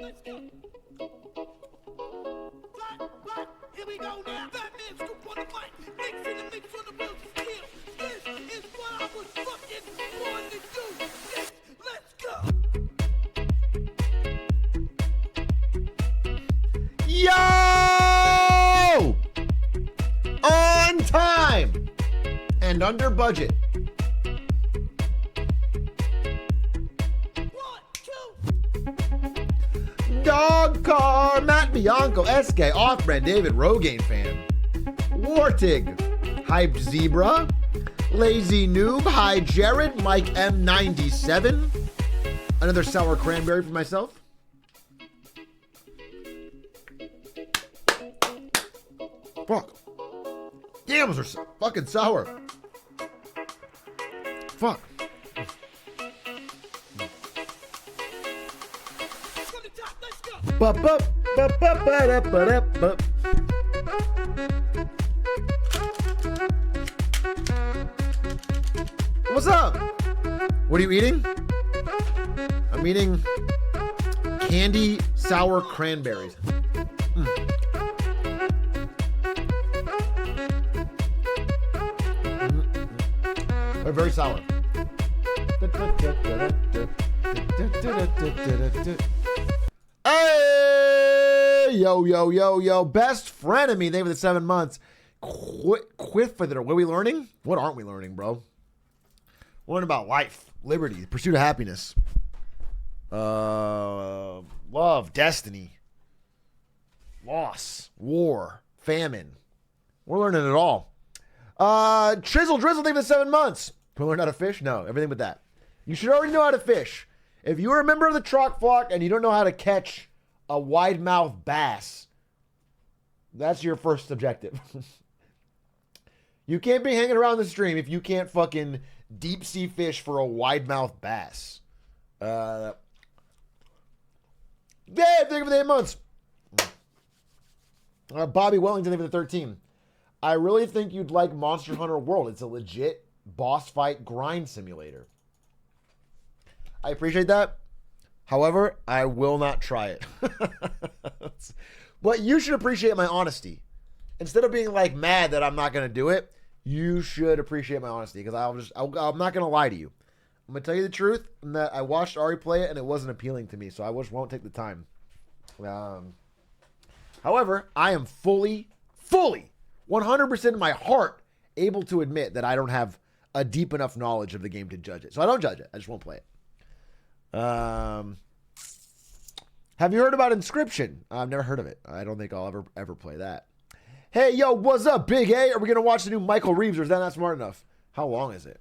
Here we go now. Batman scoop on the mic. Mix in the mix on the wheels of steel. This is what I was fucking born to do. Yes, let's go. Yo! On time and under budget. 1, 2. Dog Car, Matt Bianco, SK, Off-Brand, David, Rogaine fan, Wartig, Hyped Zebra, Lazy Noob, Hi Jared, Mike M97, another sour cranberry for myself. Fuck. Damn, those are so fucking sour. Fuck. From the top, let's go. Ba-ba-ba-ba-ba-da-ba-da-ba. What's up? What are you eating? I'm eating candy sour cranberries. They're very sour. Hey! Yo. Best friend of me. Thank you for the 7 months. Quit for the. What are we learning? What aren't we learning, bro? We're learning about life, liberty, the pursuit of happiness, love, destiny, loss, war, famine. We're learning it all. Drizzle, thank you for the 7 months. Can we learn how to fish? No, everything but that. You should already know how to fish. If you're a member of the Troc Flock and you don't know how to catch a wide-mouthed bass, that's your first objective. You can't be hanging around the stream if you can't fucking deep sea fish for a wide-mouthed bass. Yeah, thank you for the 8 months. Bobby Wellington, thank you for the 13. I really think you'd like Monster Hunter World. It's a legit boss fight grind simulator. I appreciate that. However, I will not try it. But you should appreciate my honesty. Instead of being like mad that I'm not going to do it, you should appreciate my honesty because I'm not going to lie to you. I'm going to tell you the truth and that I watched Ari play it and it wasn't appealing to me, so I just won't take the time. However, I am fully, 100% in my heart able to admit that I don't have a deep enough knowledge of the game to judge it. So I don't judge it. I just won't play it. Have you heard about Inscription? I've never heard of it. I don't think I'll ever play that. Hey, yo, what's up, Big A? Are we going to watch the new Michael Reeves or is that not smart enough? How long is it?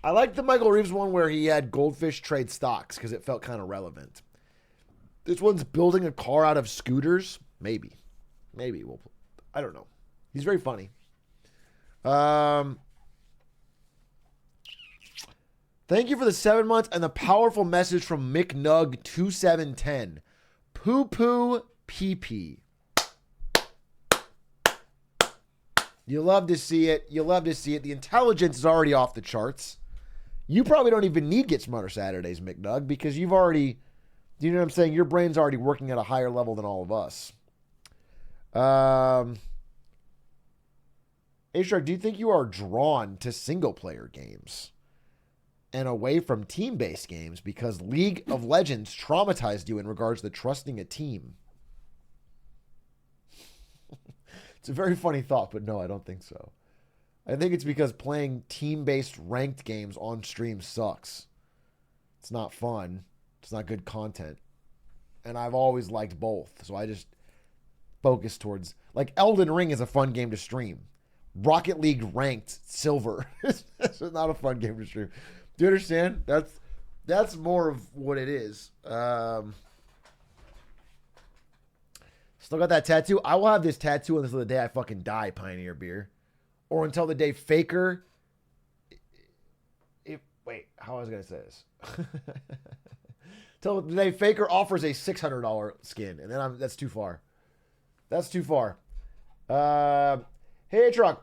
I like the Michael Reeves one where he had Goldfish trade stocks because it felt kind of relevant. This one's building a car out of scooters. Maybe. We'll. I don't know. He's very funny. Thank you for the 7 months and the powerful message from McNug2710. Poo poo pee pee. You love to see it. The intelligence is already off the charts. You probably don't even need Get Smarter Saturdays, McNug, because you've already, you know what I'm saying? Your brain's already working at a higher level than all of us. Atrioc, do you think you are drawn to single-player games and away from team-based games because League of Legends traumatized you in regards to trusting a team? It's a very funny thought, but no, I don't think so. I think it's because playing team-based ranked games on stream sucks. It's not fun. It's not good content. And I've always liked both, so I just focus towards... Like, Elden Ring is a fun game to stream. Rocket League ranked silver. It's not a fun game to stream. Do you understand? That's more of what it is. Still got that tattoo. I will have this tattoo until the day I fucking die, Pioneer Beer. Or until the day Faker... Wait, how was I going to say this? Till the day Faker offers a $600 skin. And then that's too far. That's too far. Hey, Atrioc,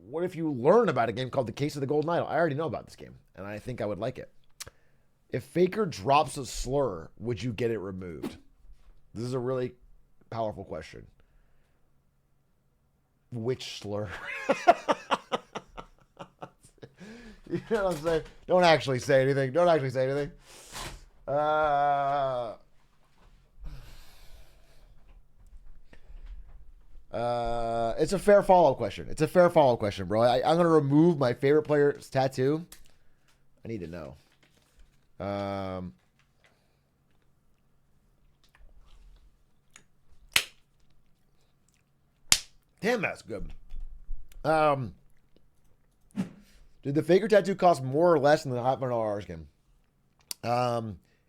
what if you learn about a game called The Case of the Golden Idol? I already know about this game, and I think I would like it. If Faker drops a slur, would you get it removed? This is a really powerful question. Which slur? You know what I'm saying? Don't actually say anything. Don't actually say anything. It's a fair follow-up question. It's a fair follow-up question, bro. I'm going to remove my favorite player's tattoo. I need to know. Damn, that's good. Did the Faker tattoo cost more or less than the $500 game?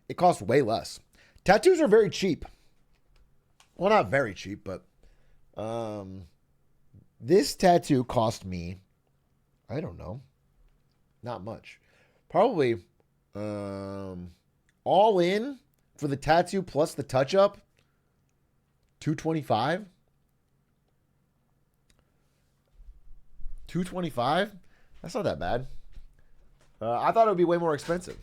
It cost way less. Tattoos are very cheap. Well, not very cheap, but this tattoo cost me, I don't know, not much. Probably all in for the tattoo plus the touch-up, $225. $225? That's not that bad. I thought it would be way more expensive.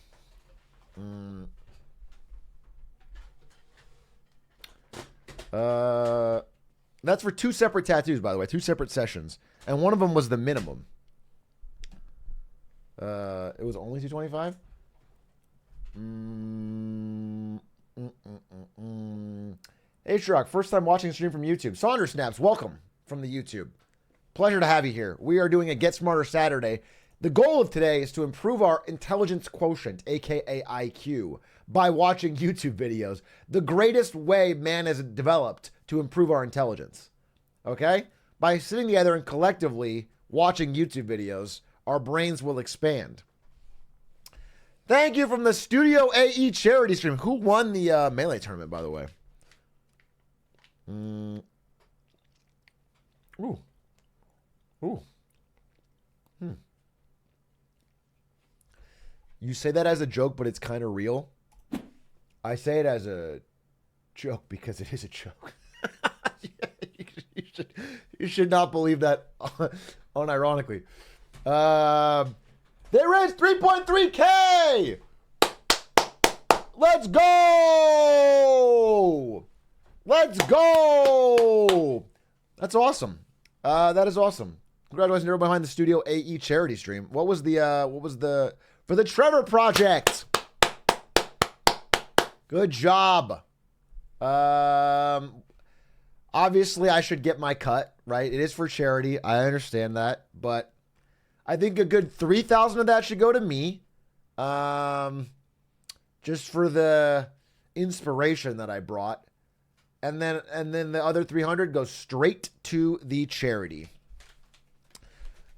That's for 2 separate tattoos, by the way. 2 separate sessions. And one of them was the minimum. It was only $225? Atrioc, first time watching stream from YouTube. Saunders Snaps, welcome from the YouTube. Pleasure to have you here. We are doing a Get Smarter Saturday. The goal of today is to improve our intelligence quotient, aka IQ, by watching YouTube videos. The greatest way man has developed to improve our intelligence. Okay? By sitting together and collectively watching YouTube videos, our brains will expand. Thank you from the Studio AE charity stream. Who won the Melee tournament, by the way? Ooh. Ooh. You say that as a joke, but it's kind of real. I say it as a joke because it is a joke. You should not believe that unironically. They raised 3.3K! Let's go! Let's go! That's awesome. That is awesome. Congratulations to everyone behind the Studio AE charity stream. What was the for the Trevor Project? Good job. Obviously I should get my cut, right? It is for charity. I understand that, but I think a good 3,000 of that should go to me. Just for the inspiration that I brought. And then the other 300 goes straight to the charity.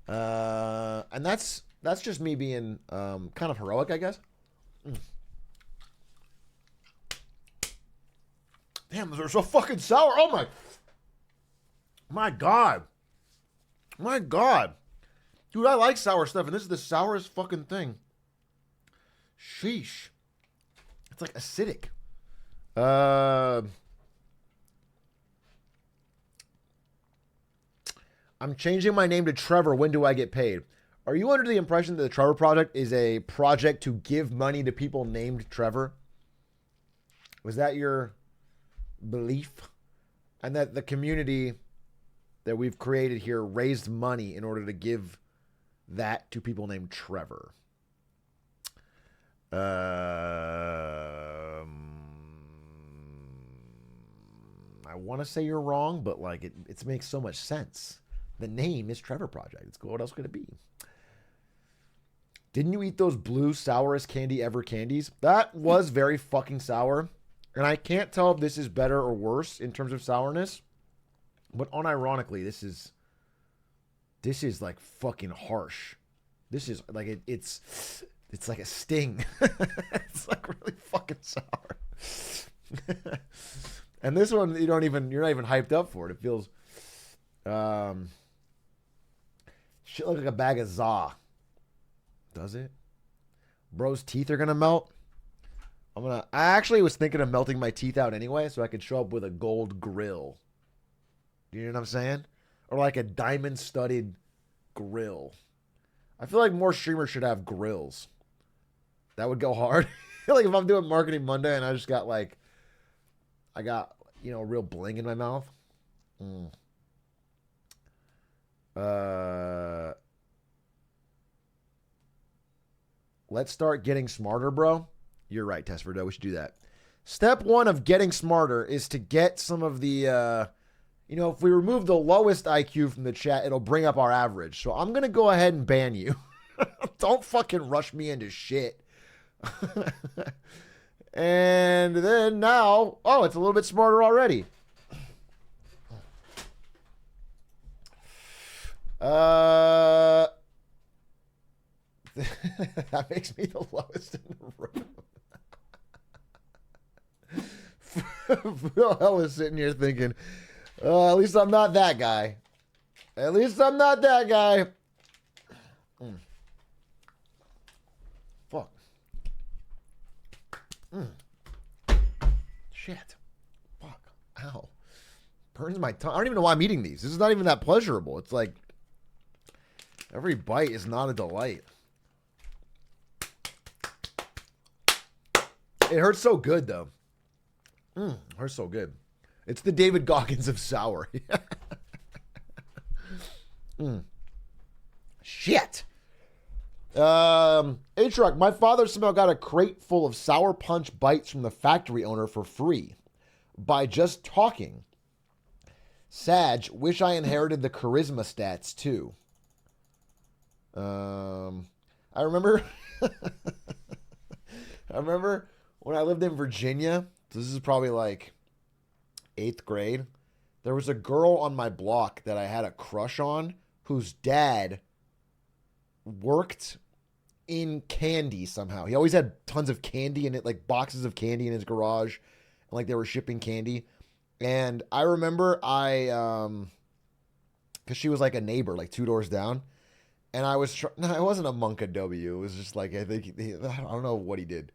And that's just me being kind of heroic, I guess. Damn, they're so fucking sour. Oh my God. My God. Dude, I like sour stuff, and this is the sourest fucking thing. Sheesh. It's like acidic. I'm changing my name to Trevor. When do I get paid? Are you under the impression that the Trevor Project is a project to give money to people named Trevor? Was that your belief? And that the community that we've created here raised money in order to give that to people named Trevor? I want to say you're wrong, but like it makes so much sense. The name is Trevor Project. It's cool. What else could it be? Didn't you eat those blue sourest candy ever candies? That was very fucking sour. And I can't tell if this is better or worse in terms of sourness. But unironically, this is like fucking harsh. This is like it's like a sting. It's like really fucking sour. And this one you're not even hyped up for it. It feels shit looks like a bag of za. Does it? Bro's teeth are gonna melt. I actually was thinking of melting my teeth out anyway, so I could show up with a gold grill. You know what I'm saying? Or like a diamond studded grill. I feel like more streamers should have grills. That would go hard. Like if I'm doing Marketing Monday and I just got like, I got, you know, real bling in my mouth. Let's start getting smarter, bro. You're right, Tesverdo. We should do that. Step one of getting smarter is to get some of the, you know, if we remove the lowest IQ from the chat, it'll bring up our average. So I'm going to go ahead and ban you. Don't fucking rush me into shit. And then now, oh, it's a little bit smarter already. That makes me the lowest in the room. Phil was sitting here thinking, at least I'm not that guy. At least I'm not that guy. Fuck. Shit. Fuck. Ow. Burns my tongue. I don't even know why I'm eating these. This is not even that pleasurable. It's like every bite is not a delight. It hurts so good, though. It hurts so good. It's the David Goggins of sour. Shit. Atrioc, my father somehow got a crate full of Sour Punch bites from the factory owner for free by just talking. Sag, wish I inherited the charisma stats too. I remember when I lived in Virginia, so this is probably like 8th grade, there was a girl on my block that I had a crush on whose dad worked in candy somehow. He always had tons of candy in it, like boxes of candy in his garage, and like they were shipping candy. And I remember because she was like a neighbor, like 2 doors down. And I was, no, it wasn't a Monka W. It was just like, I think, I don't know what he did.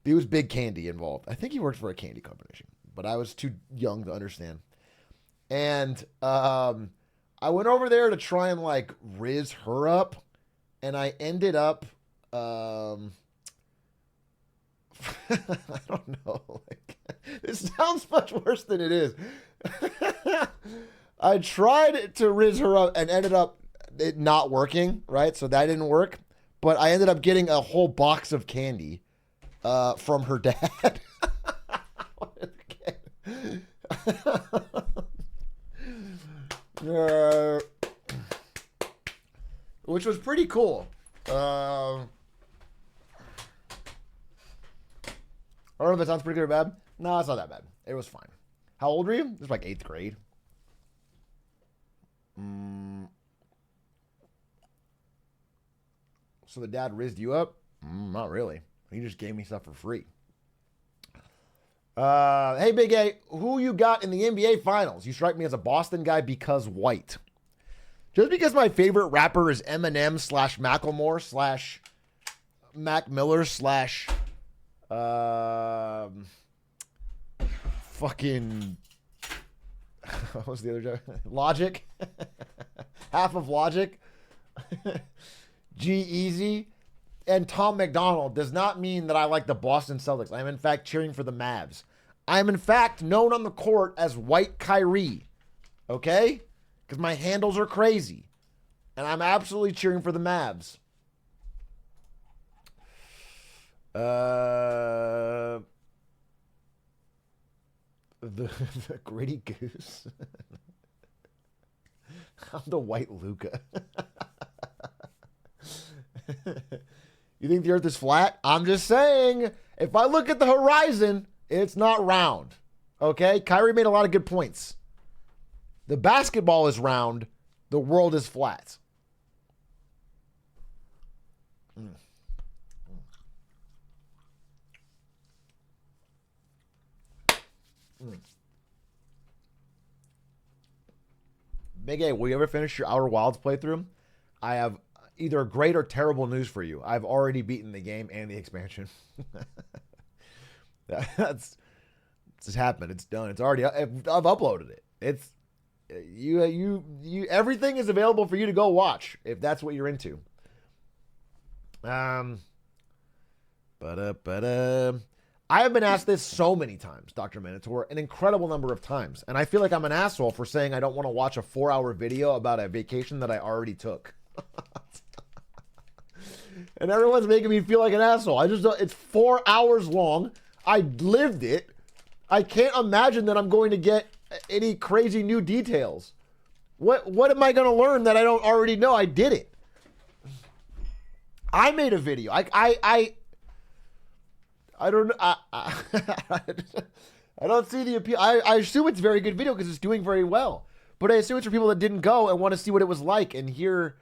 He was big candy involved. I think he worked for a candy company, but I was too young to understand. And I went over there to try and like riz her up. And I ended up, I don't know. Like, this sounds much worse than it is. I tried to riz her up and ended up it not working, right? So that didn't work. But I ended up getting a whole box of candy from her dad. Which was pretty cool. I don't know if it sounds pretty good or bad. No, it's not that bad. It was fine. How old were you? It was like 8th grade. So the dad rizzed you up? Not really. He just gave me stuff for free. Hey, Big A, who you got in the NBA Finals? You strike me as a Boston guy because white. Just because my favorite rapper is Eminem / Macklemore / Mac Miller / fucking what was the other joke? Logic. Half of Logic. G-Eazy and Tom McDonald does not mean that I like the Boston Celtics. I am in fact cheering for the Mavs. I am in fact known on the court as White Kyrie. Okay? Because my handles are crazy. And I'm absolutely cheering for the Mavs. The Gritty Goose. I'm the White Luca. You think the earth is flat? I'm just saying, if I look at the horizon, it's not round. Okay? Kyrie made a lot of good points. The basketball is round. The world is flat. Big A, will you ever finish your Outer Wilds playthrough? I have either great or terrible news for you. I've already beaten the game and the expansion. That's just happened. It's done. It's already. I've uploaded it. It's you. Everything is available for you to go watch if that's what you're into. Ba-da-ba-da. I have been asked this so many times, Dr. Minotaur, an incredible number of times. And I feel like I'm an asshole for saying I don't want to watch a 4-hour video about a vacation that I already took. And everyone's making me feel like an asshole. I just don't, it's 4 hours long. I lived it. I can't imagine that I'm going to get any crazy new details. What am I going to learn that I don't already know? I did it. I made a video. I don't I don't see the appeal. I assume it's a very good video because it's doing very well. But I assume it's for people that didn't go and want to see what it was like and hear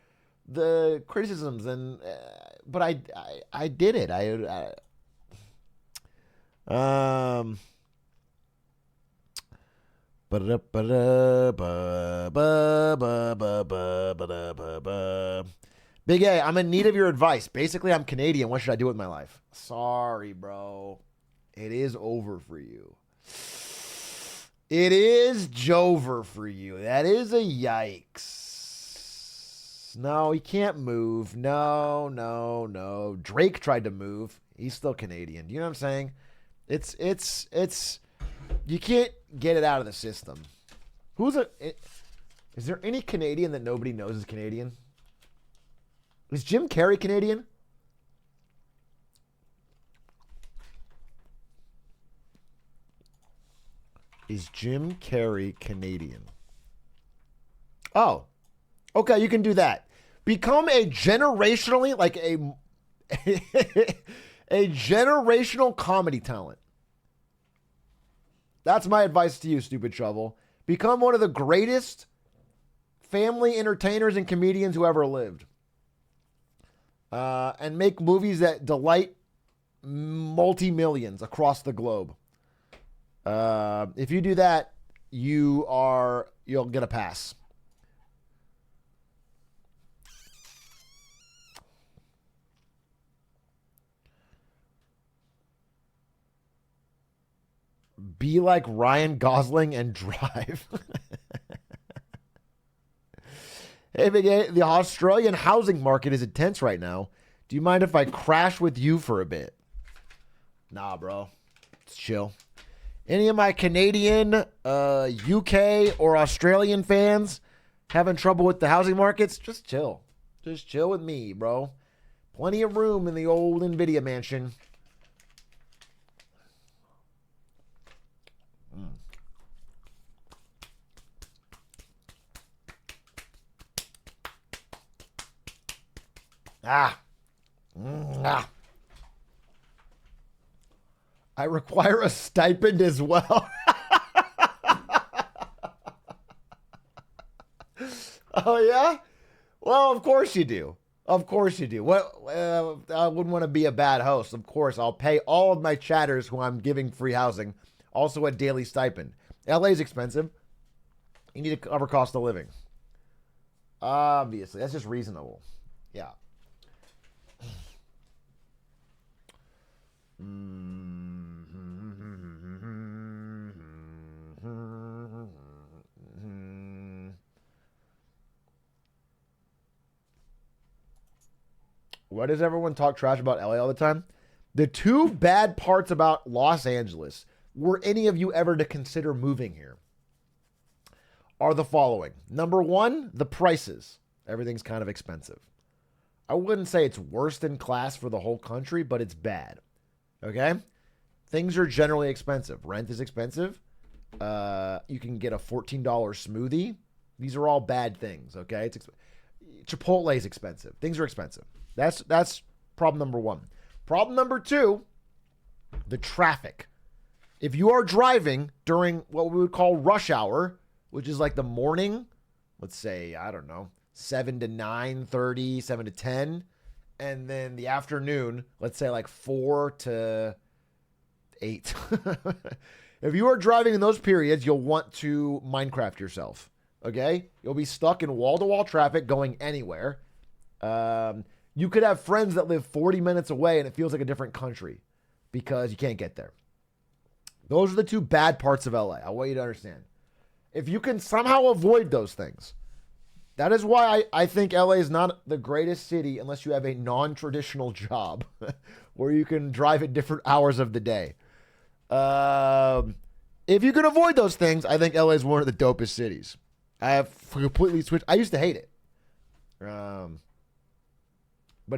the criticisms. And but I did it. Big A, I'm in need of your advice. Basically, I'm Canadian. What should I do with my life? Sorry, bro. It is over for you. It is Jover for you. That is a yikes. No, he can't move. No. Drake tried to move. He's still Canadian. You know what I'm saying? It's you can't get it out of the system. Is there any Canadian that nobody knows is Canadian? Is Jim Carrey Canadian? Is Jim Carrey Canadian? Oh, okay, you can do that. Become a generationally, like a generational comedy talent. That's my advice to you, Stupid Shovel. Become one of the greatest family entertainers and comedians who ever lived. And make movies that delight multi-millions across the globe. If you do that, you'll get a pass. Be like Ryan Gosling and drive. Hey, Big A, the Australian housing market is intense right now. Do you mind if I crash with you for a bit? Nah, bro. It's chill. Any of my Canadian, UK, or Australian fans having trouble with the housing markets? Just chill. Just chill with me, bro. Plenty of room in the old NVIDIA mansion. I require a stipend as well. Oh, yeah? Well, of course you do. Of course you do. What? I wouldn't want to be a bad host. Of course, I'll pay all of my chatters who I'm giving free housing also a daily stipend. LA's expensive. You need to cover cost of living. Obviously, that's just reasonable. Yeah. Why does everyone talk trash about LA all the time? The two bad parts about Los Angeles, were any of you ever to consider moving here, are the following. Number one, the prices. Everything's kind of expensive. I wouldn't say it's worst in class for the whole country, but it's bad. Okay? Things are generally expensive. Rent is expensive. You can get a $14 smoothie. These are all bad things, okay? Chipotle is expensive. Things are expensive. That's problem number one. Problem number two, the traffic. If you are driving during what we would call rush hour, which is like the morning, let's say, I don't know, 7 to 9:30, 7 to 10, and then the afternoon, let's say like 4 to 8. If you are driving in those periods, you'll want to Minecraft yourself, okay? You'll be stuck in wall-to-wall traffic going anywhere. You could have friends that live 40 minutes away and it feels like a different country because you can't get there. Those are the two bad parts of LA. I want you to understand. If you can somehow avoid those things, That is why I think LA is not the greatest city unless you have a non-traditional job where you can drive at different hours of the day. If you can avoid those things, I think LA is one of the dopest cities. I have completely switched. I used to hate it. But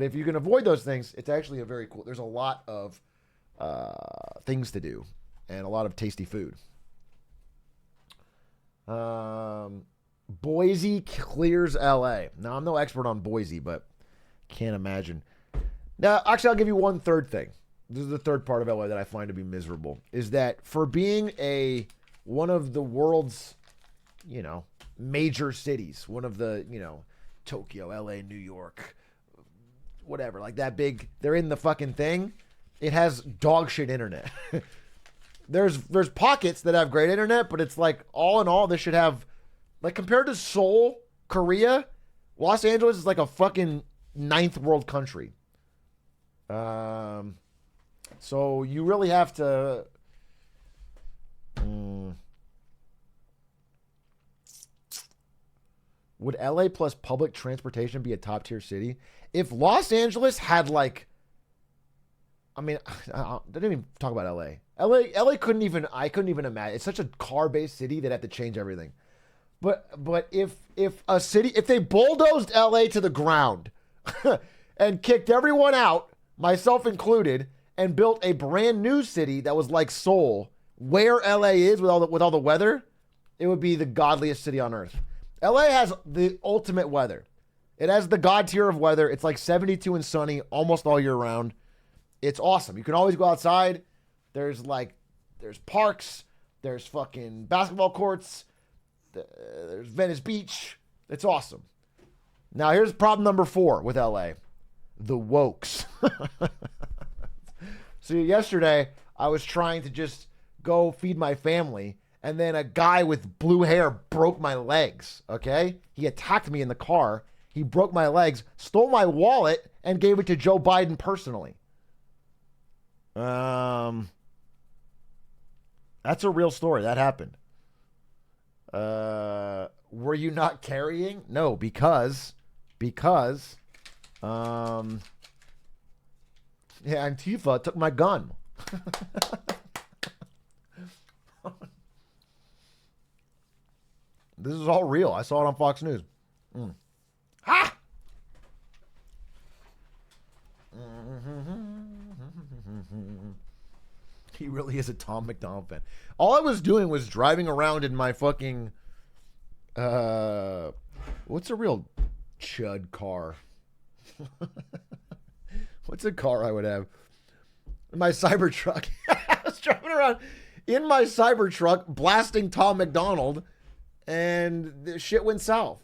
if you can avoid those things, it's actually a very cool. There's a lot of things to do and a lot of tasty food. Boise clears LA. Now, I'm no expert on Boise, but can't imagine. Now, actually, I'll give you one third thing. This is the third part of LA that I find to be miserable, is that for being one of the world's, major cities, one of the, Tokyo, LA, New York, whatever, like that big, they're in the fucking thing. It has dog shit internet. There's pockets that have great internet, but it's like all in all, this should have, like, compared to Seoul, Korea, Los Angeles is like a fucking ninth world country. So you really have to. Would LA plus public transportation be a top tier city? If Los Angeles had I didn't even talk about LA. LA couldn't even imagine. It's such a car-based city that had to change everything. But if they bulldozed LA to the ground and kicked everyone out, myself included, and built a brand new city that was like Seoul, where LA is with all the weather, it would be the godliest city on earth. LA has the ultimate weather. It has the god tier of weather. It's like 72 and sunny almost all year round. It's awesome. You can always go outside. There's parks. There's fucking basketball courts. There's Venice Beach. It's awesome. Now, here's problem number 4 with LA. The wokes. So yesterday, I was trying to just go feed my family, and then a guy with blue hair broke my legs, okay? He attacked me in the car. He broke my legs, stole my wallet, and gave it to Joe Biden personally. That's a real story. That happened. Were you not carrying? No, because Antifa took my gun. This is all real. I saw it on Fox News. Ha! He really is a Tom McDonald fan. All I was doing was driving around in my fucking what's a real chud car? What's a car I would have? My Cybertruck. I was driving around in my Cybertruck blasting Tom McDonald, and the shit went south.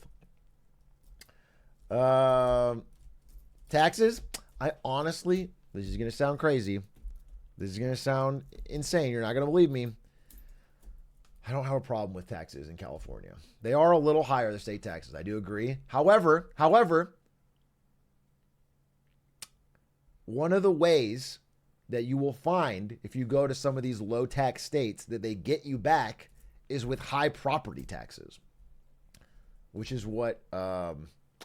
Taxes? I honestly, this is going to sound crazy. This is going to sound insane. You're not going to believe me. I don't have a problem with taxes in California. They are a little higher, the state taxes. I do agree. However, one of the ways that you will find if you go to some of these low tax states that they get you back is with high property taxes, which is what,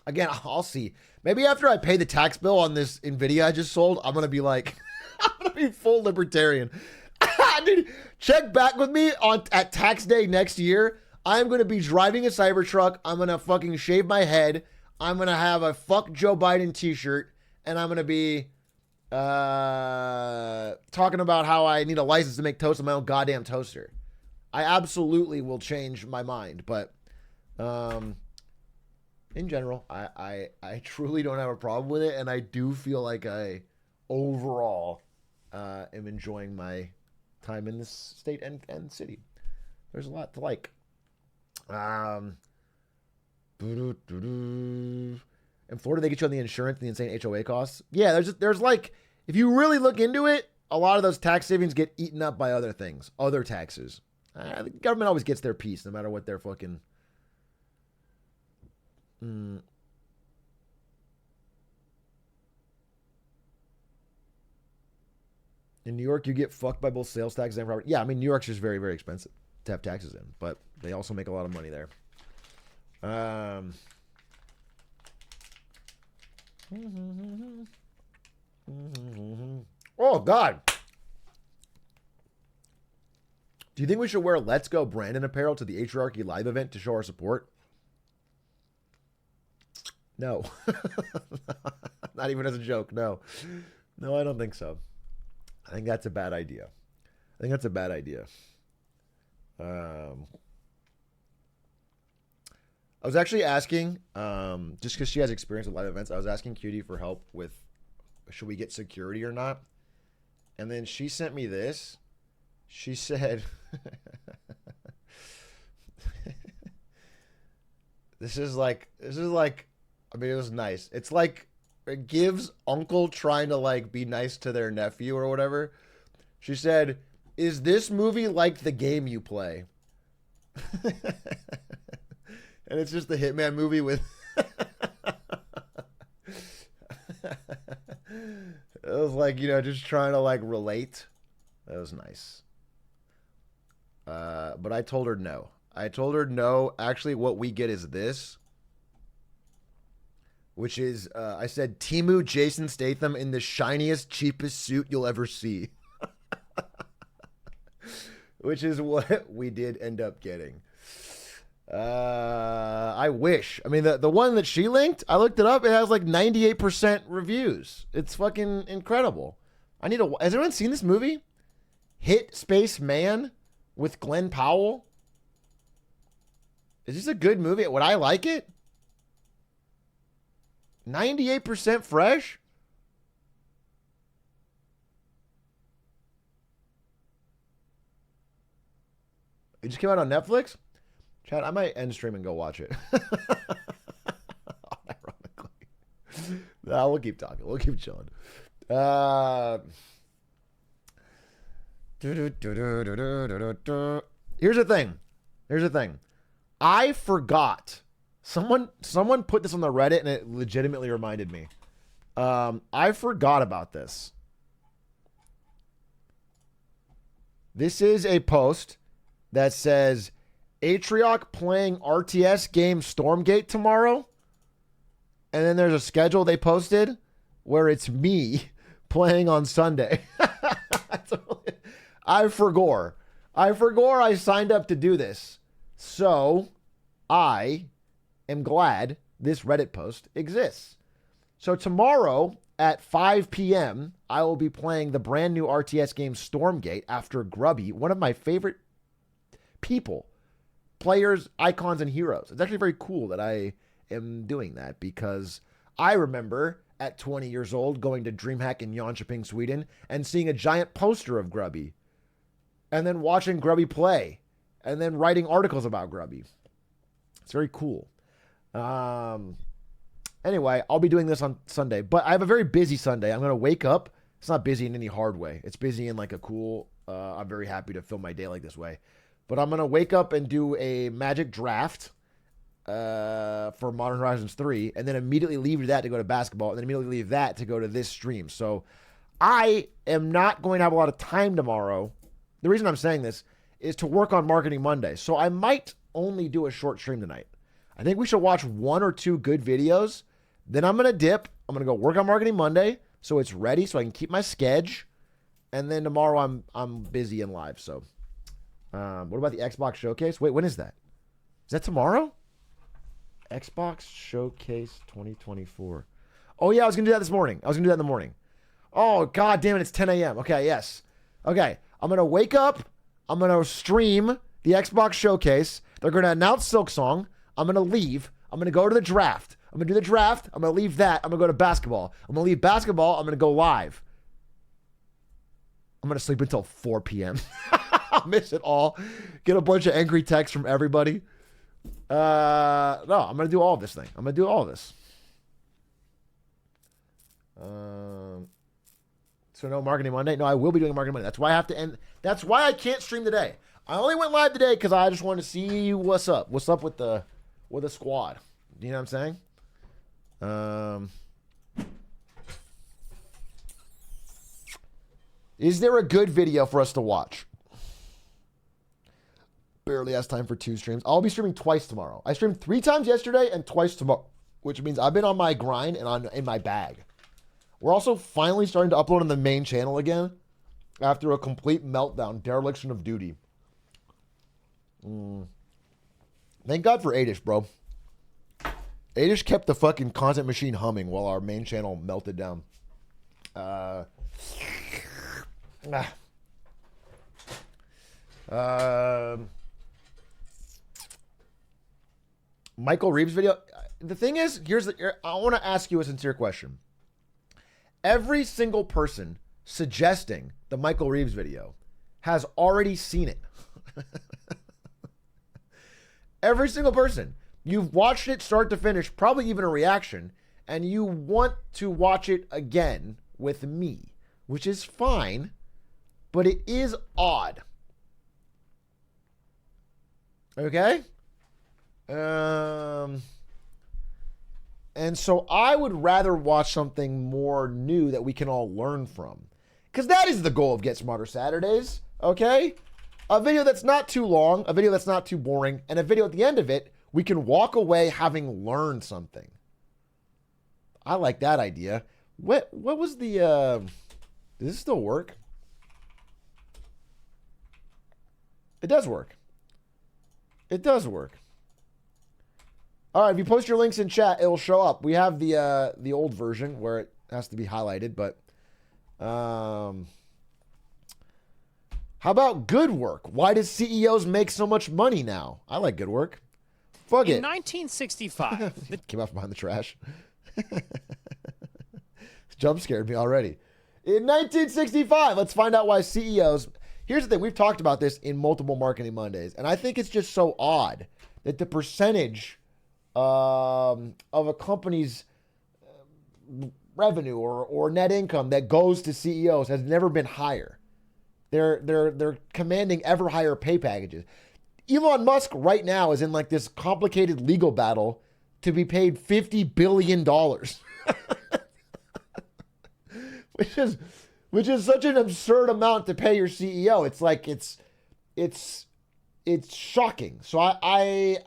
again, I'll see. Maybe after I pay the tax bill on this NVIDIA I just sold, I'm going to be like, I'm going to be full libertarian. Dude, check back with me at tax day next year. I'm going to be driving a Cybertruck. I'm going to fucking shave my head. I'm going to have a fuck Joe Biden t-shirt, and I'm going to be talking about how I need a license to make toast on my own goddamn toaster. I absolutely will change my mind, but in general, I truly don't have a problem with it, and I do feel like I overall am enjoying my time in this state and city. There's a lot to like. In Florida, they get you on the insurance and the insane HOA costs. Yeah, there's like, if you really look into it, a lot of those tax savings get eaten up by other things, other taxes. The government always gets their piece, no matter what they're fucking. In New York, you get fucked by both sales taxes and property. Yeah, I mean, New York's just very, very expensive to have taxes in, but they also make a lot of money there. Oh, God. Do you think we should wear Let's Go Brandon apparel to the Atriarchy live event to show our support? No. Not even as a joke, no. No, I don't think so. I think that's a bad idea. I was actually asking, just because she has experience with live events, I was asking Cutie for help with should we get security or not? And then she sent me this. She said, this is like, I mean, it was nice. It's like, it gives uncle trying to like be nice to their nephew or whatever. She said, is this movie like the game you play? And it's just the Hitman movie with it was like, you know, just trying to like relate. That was nice. But I told her no. Actually, what we get is this, which is, I said, Temu Jason Statham in the shiniest, cheapest suit you'll ever see. Which is what we did end up getting. I wish. I mean, the one that she linked, I looked it up. It has like 98% reviews. It's fucking incredible. Has anyone seen this movie? Hit Space Man with Glenn Powell. Is this a good movie? Would I like it? 98% fresh? It just came out on Netflix? Chad, I might end stream and go watch it. Ironically. No, we'll keep talking. We'll keep chilling. Here's the thing. I forgot. Someone put this on the Reddit and it legitimately reminded me. I forgot about this. This is a post that says Atrioc playing RTS game Stormgate tomorrow. And then there's a schedule they posted where it's me playing on Sunday. I forgot I signed up to do this. So I am glad this Reddit post exists. So tomorrow at 5 p.m., I will be playing the brand new RTS game Stormgate after Grubby, one of my favorite people, players, icons, and heroes. It's actually very cool that I am doing that because I remember at 20 years old going to DreamHack in Jönköping, Sweden, and seeing a giant poster of Grubby, and then watching Grubby play, and then writing articles about Grubby. It's very cool. Anyway, I'll be doing this on Sunday, but I have a very busy Sunday. I'm going to wake up. It's not busy in any hard way. It's busy in like a cool, I'm very happy to fill my day like this way. But I'm going to wake up and do a Magic draft for Modern Horizons 3, and then immediately leave that to go to basketball, and then immediately leave that to go to this stream. So I am not going to have a lot of time tomorrow. The reason I'm saying this is to work on Marketing Monday. So I might only do a short stream tonight. I think we should watch 1 or 2 good videos. Then I'm going to dip. I'm going to go work on Marketing Monday so it's ready so I can keep my schedule. And then tomorrow I'm busy and live. So what about the Xbox Showcase? Wait, when is that? Is that tomorrow? Xbox Showcase 2024. Oh, yeah, I was going to do that this morning. I was going to do that in the morning. Oh, God damn it, it's 10 a.m. Okay, yes. Okay, I'm going to wake up. I'm going to stream the Xbox Showcase. They're going to announce Silksong. I'm going to leave. I'm going to go to the draft. I'm going to do the draft. I'm going to leave that. I'm going to go to basketball. I'm going to leave basketball. I'm going to go live. I'm going to sleep until 4 p.m. I'll miss it all. Get a bunch of angry texts from everybody. No, I'm going to do all of this thing. I'm going to do all of this. So no Marketing Monday? No, I will be doing Marketing Monday. That's why I have to end. That's why I can't stream today. I only went live today because I just wanted to see what's up. What's up with the squad? You know what I'm saying? Is there a good video for us to watch? Barely has time for 2 streams. I'll be streaming twice tomorrow. I streamed 3 times yesterday and twice tomorrow. which means I've been on my grind and I'm in my bag. We're also finally starting to upload on the main channel again after a complete meltdown, dereliction of duty. Thank God for 8ish, bro. 8ish kept the fucking content machine humming while our main channel melted down. Michael Reeves video. The thing is, I want to ask you a sincere question. Every single person suggesting the Michael Reeves video has already seen it. Every single person. You've watched it start to finish, probably even a reaction, and you want to watch it again with me, which is fine, but it is odd. Okay? And so I would rather watch something more new that we can all learn from. Because that is the goal of Get Smarter Saturdays, okay? A video that's not too long, a video that's not too boring, and a video at the end of it, we can walk away having learned something. I like that idea. What was the, does this still work? It does work. It does work. All right, if you post your links in chat, it'll show up. We have the old version where it has to be highlighted, but how about good work? Why does CEOs make so much money now? I like good work. Fuck it. In 1965, Came out from behind the trash. Jump scared me already. In 1965, let's find out why CEOs. Here's the thing. We've talked about this in multiple Marketing Mondays, and I think it's just so odd that the percentage of a company's revenue or net income that goes to CEOs has never been higher. They're commanding ever higher pay packages. Elon Musk right now is in like this complicated legal battle to be paid $50 billion. which is such an absurd amount to pay your CEO. It's like it's shocking. So I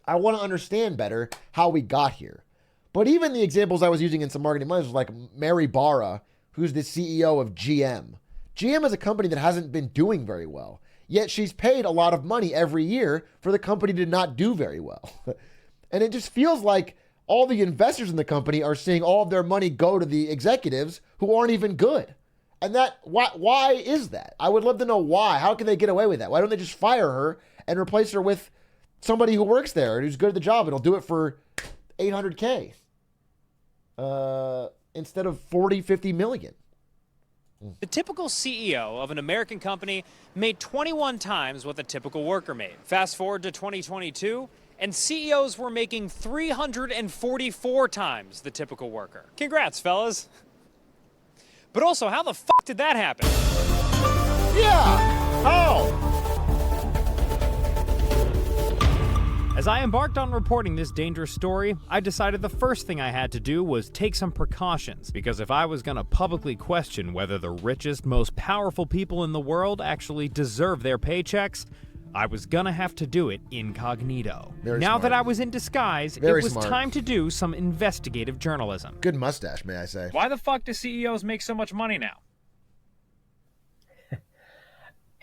want to understand better how we got here. But even the examples I was using in some Marketing Mondays was like Mary Barra, who's the CEO of GM. GM is a company that hasn't been doing very well, yet she's paid a lot of money every year for the company to not do very well. And it just feels like all the investors in the company are seeing all of their money go to the executives who aren't even good. And why is that? I would love to know why. How can they get away with that? Why don't they just fire her and replace her with somebody who works there and who's good at the job and will do it for $800K instead of 40, 50 million? the typical CEO of an American company made 21 times what the typical worker made. Fast forward to 2022, and CEOs were making 344 times the typical worker. Congrats, fellas. But also, how the fuck did that happen? Yeah. How? As I embarked on reporting this dangerous story, I decided the first thing I had to do was take some precautions, because if I was going to publicly question whether the richest, most powerful people in the world actually deserve their paychecks, I was gonna have to do it incognito. Now that I was in disguise, it was time to do some investigative journalism. Good mustache, may I say. Why the fuck do CEOs make so much money now?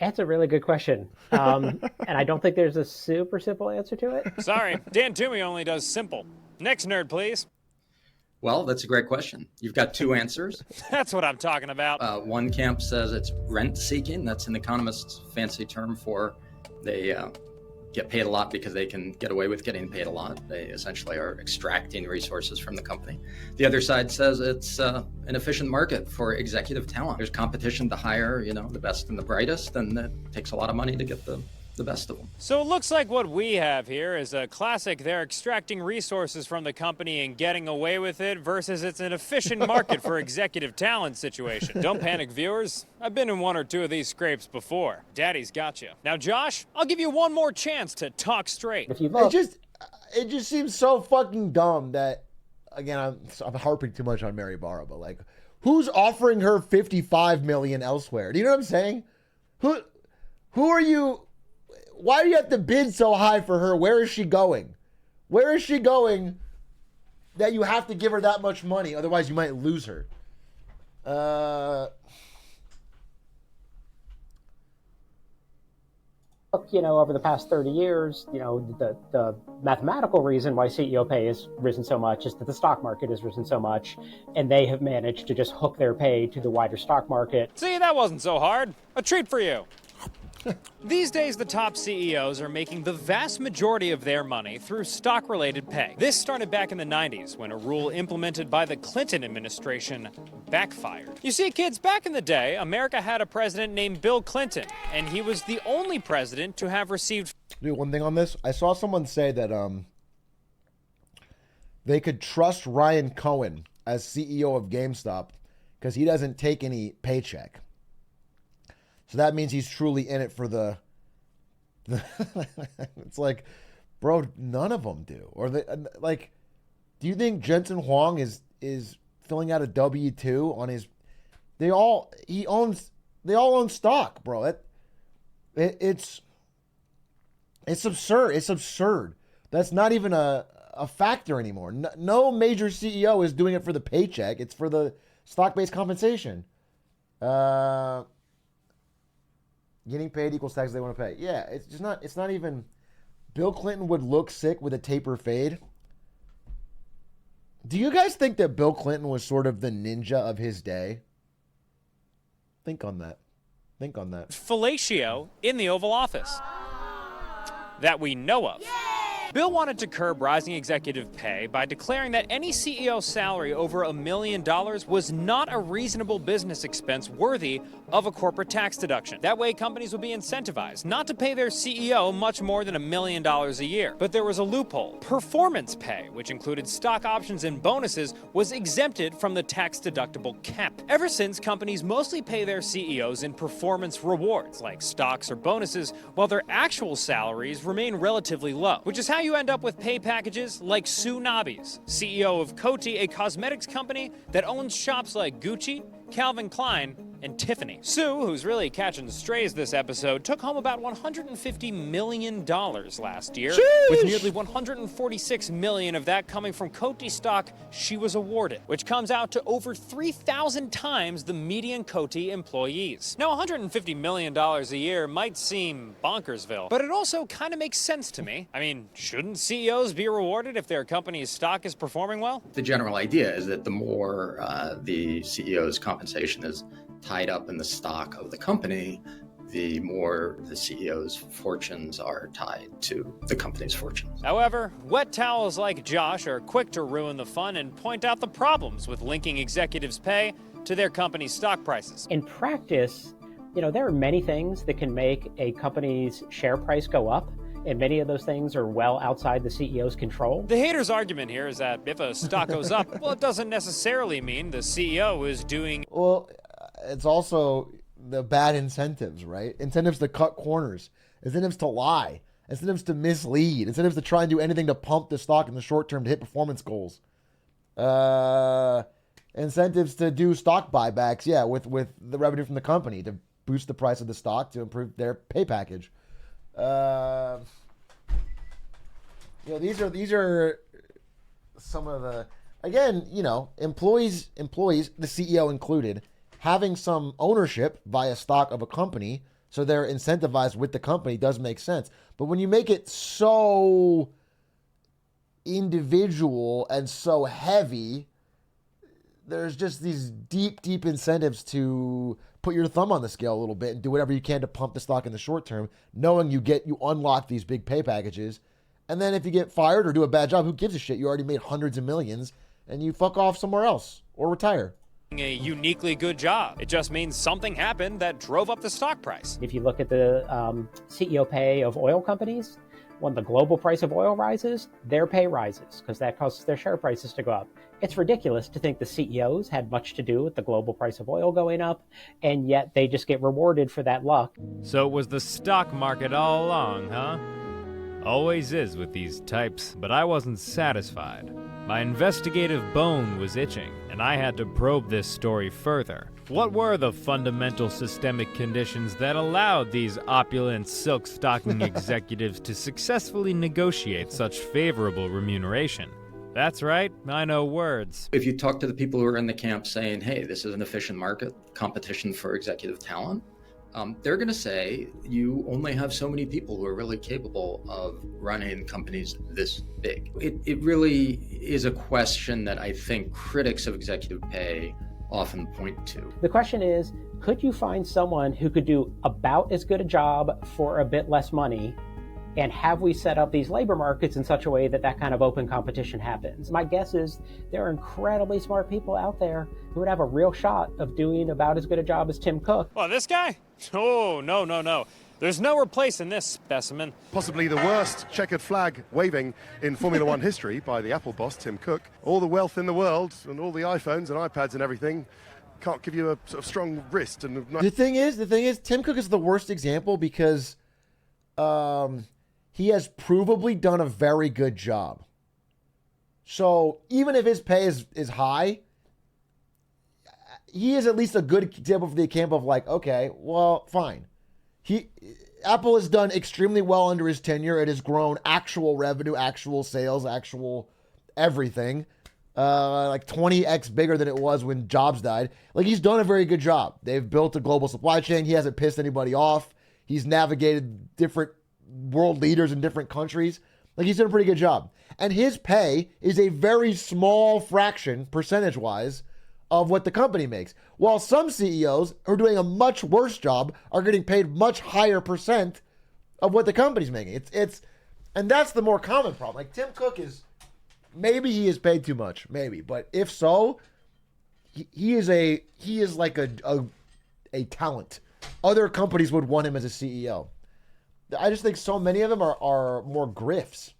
That's a really good question. And I don't think there's a super simple answer to it. Sorry, Dan Toomey only does simple. Next nerd, please. Well, that's a great question. You've got two answers. That's what I'm talking about. One camp says it's rent seeking. That's an economist's fancy term for they get paid a lot because they can get away with getting paid a lot. They essentially are extracting resources from the company. The other side says it's an efficient market for executive talent. There's competition to hire, the best and the brightest, and it takes a lot of money to get the best of them. So it looks like what we have here is a classic they're extracting resources from the company and getting away with it versus it's an efficient market for executive talent situation. Don't panic, viewers. I've been in one or two of these scrapes before. Daddy's got you. Now, Josh, I'll give you one more chance to talk straight. If you look, It just seems so fucking dumb that, again, I'm harping too much on Mary Barra, but like, who's offering her $55 million elsewhere? Do you know what I'm saying? Who are you? Why do you have to bid so high for her? Where is she going? Where is she going that you have to give her that much money? Otherwise, you might lose her. Over the past 30 years, the mathematical reason why CEO pay has risen so much is that the stock market has risen so much, and they have managed to just hook their pay to the wider stock market. See, that wasn't so hard. A treat for you. These days, the top CEOs are making the vast majority of their money through stock-related pay. This started back in the 90s when a rule implemented by the Clinton administration backfired. You see, kids, back in the day, America had a president named Bill Clinton, and he was the only president to have received... Dude, one thing on this. I saw someone say that they could trust Ryan Cohen as CEO of GameStop because he doesn't take any paycheck. So that means he's truly in it for the it's like, bro, none of them do. Or do you think Jensen Huang is filling out a W-2 on his? They all own stock, bro. It's absurd. It's absurd. That's not even a factor anymore. No major CEO is doing it for the paycheck. It's for the stock-based compensation. Getting paid equals taxes they want to pay. Yeah, it's not even. Bill Clinton would look sick with a taper fade. Do you guys think that Bill Clinton was sort of the ninja of his day? Think on that. Fellatio in the Oval Office. That we know of. Bill wanted to curb rising executive pay by declaring that any CEO salary over $1 million was not a reasonable business expense worthy of a corporate tax deduction. That way, companies would be incentivized not to pay their CEO much more than $1 million a year. But there was a loophole. Performance pay, which included stock options and bonuses, was exempted from the tax-deductible cap. Ever since, companies mostly pay their CEOs in performance rewards, like stocks or bonuses, while their actual salaries remain relatively low, which is how you end up with pay packages like Sue Nobby's, CEO of Coty, a cosmetics company that owns shops like Gucci, Calvin Klein, and Tiffany. Sue, who's really catching strays this episode, took home about $150 million last year, with nearly $146 million of that coming from Coty stock she was awarded, which comes out to over 3,000 times the median Coty employees. Now, $150 million a year might seem bonkersville, but it also kind of makes sense to me. I mean, shouldn't CEOs be rewarded if their company's stock is performing well? The general idea is that the more the CEO's compensation is tied up in the stock of the company, the more the CEO's fortunes are tied to the company's fortunes. However, wet towels like Josh are quick to ruin the fun and point out the problems with linking executives' pay to their company's stock prices. In practice, there are many things that can make a company's share price go up, and many of those things are well outside the CEO's control. The hater's argument here is that if a stock goes up, well, it doesn't necessarily mean the CEO is doing... Well, it's also the bad incentives, right? Incentives to cut corners, incentives to lie, incentives to mislead, incentives to try and do anything to pump the stock in the short term to hit performance goals. Incentives to do stock buybacks, yeah, with the revenue from the company to boost the price of the stock to improve their pay package. These are some of the, again, employees, the CEO included, having some ownership via stock of a company, so they're incentivized with the company, does make sense. But when you make it so individual and so heavy, there's just these deep incentives to put your thumb on the scale a little bit and do whatever you can to pump the stock in the short term, knowing you unlock these big pay packages. And then if you get fired or do a bad job, who gives a shit? You already made hundreds of millions and you fuck off somewhere else or retire. A uniquely good job. It just means something happened that drove up the stock price. If you look at the CEO pay of oil companies, when the global price of oil rises, their pay rises because that causes their share prices to go up. It's ridiculous to think the CEOs had much to do with the global price of oil going up, and yet they just get rewarded for that luck. So it was the stock market all along, huh? Always is with these types, but I wasn't satisfied. My investigative bone was itching, and I had to probe this story further. What were the fundamental systemic conditions that allowed these opulent silk stocking executives to successfully negotiate such favorable remuneration? That's right, I know words. If you talk to the people who are in the camp saying, hey, this is an efficient market, competition for executive talent, they're going to say you only have so many people who are really capable of running companies this big. It really is a question that I think critics of executive pay often point to. The question is, could you find someone who could do about as good a job for a bit less money? And have we set up these labor markets in such a way that that kind of open competition happens? My guess is there are incredibly smart people out there who would have a real shot of doing about as good a job as Tim Cook. Oh, this guy? Oh, no. There's no replacing this specimen. Possibly the worst checkered flag waving in Formula One history by the Apple boss, Tim Cook. All the wealth in the world and all the iPhones and iPads and everything can't give you a sort of strong wrist. And The thing is, Tim Cook is the worst example because he has provably done a very good job. So even if his pay is high, he is at least a good example for the camp of like, okay, well, fine. Apple has done extremely well under his tenure. It has grown actual revenue, actual sales, actual everything. Like 20x bigger than it was when Jobs died. Like, he's done a very good job. They've built a global supply chain. He hasn't pissed anybody off. He's navigated different world leaders in different countries. Like, he's done a pretty good job. And his pay is a very small fraction, percentage-wise, of what the company makes. While some CEOs who are doing a much worse job are getting paid much higher percent of what the company's making. And that's the more common problem. Like, Tim Cook maybe he is paid too much, maybe. But if so, he is like a talent. Other companies would want him as a CEO. I just think so many of them are more grifts.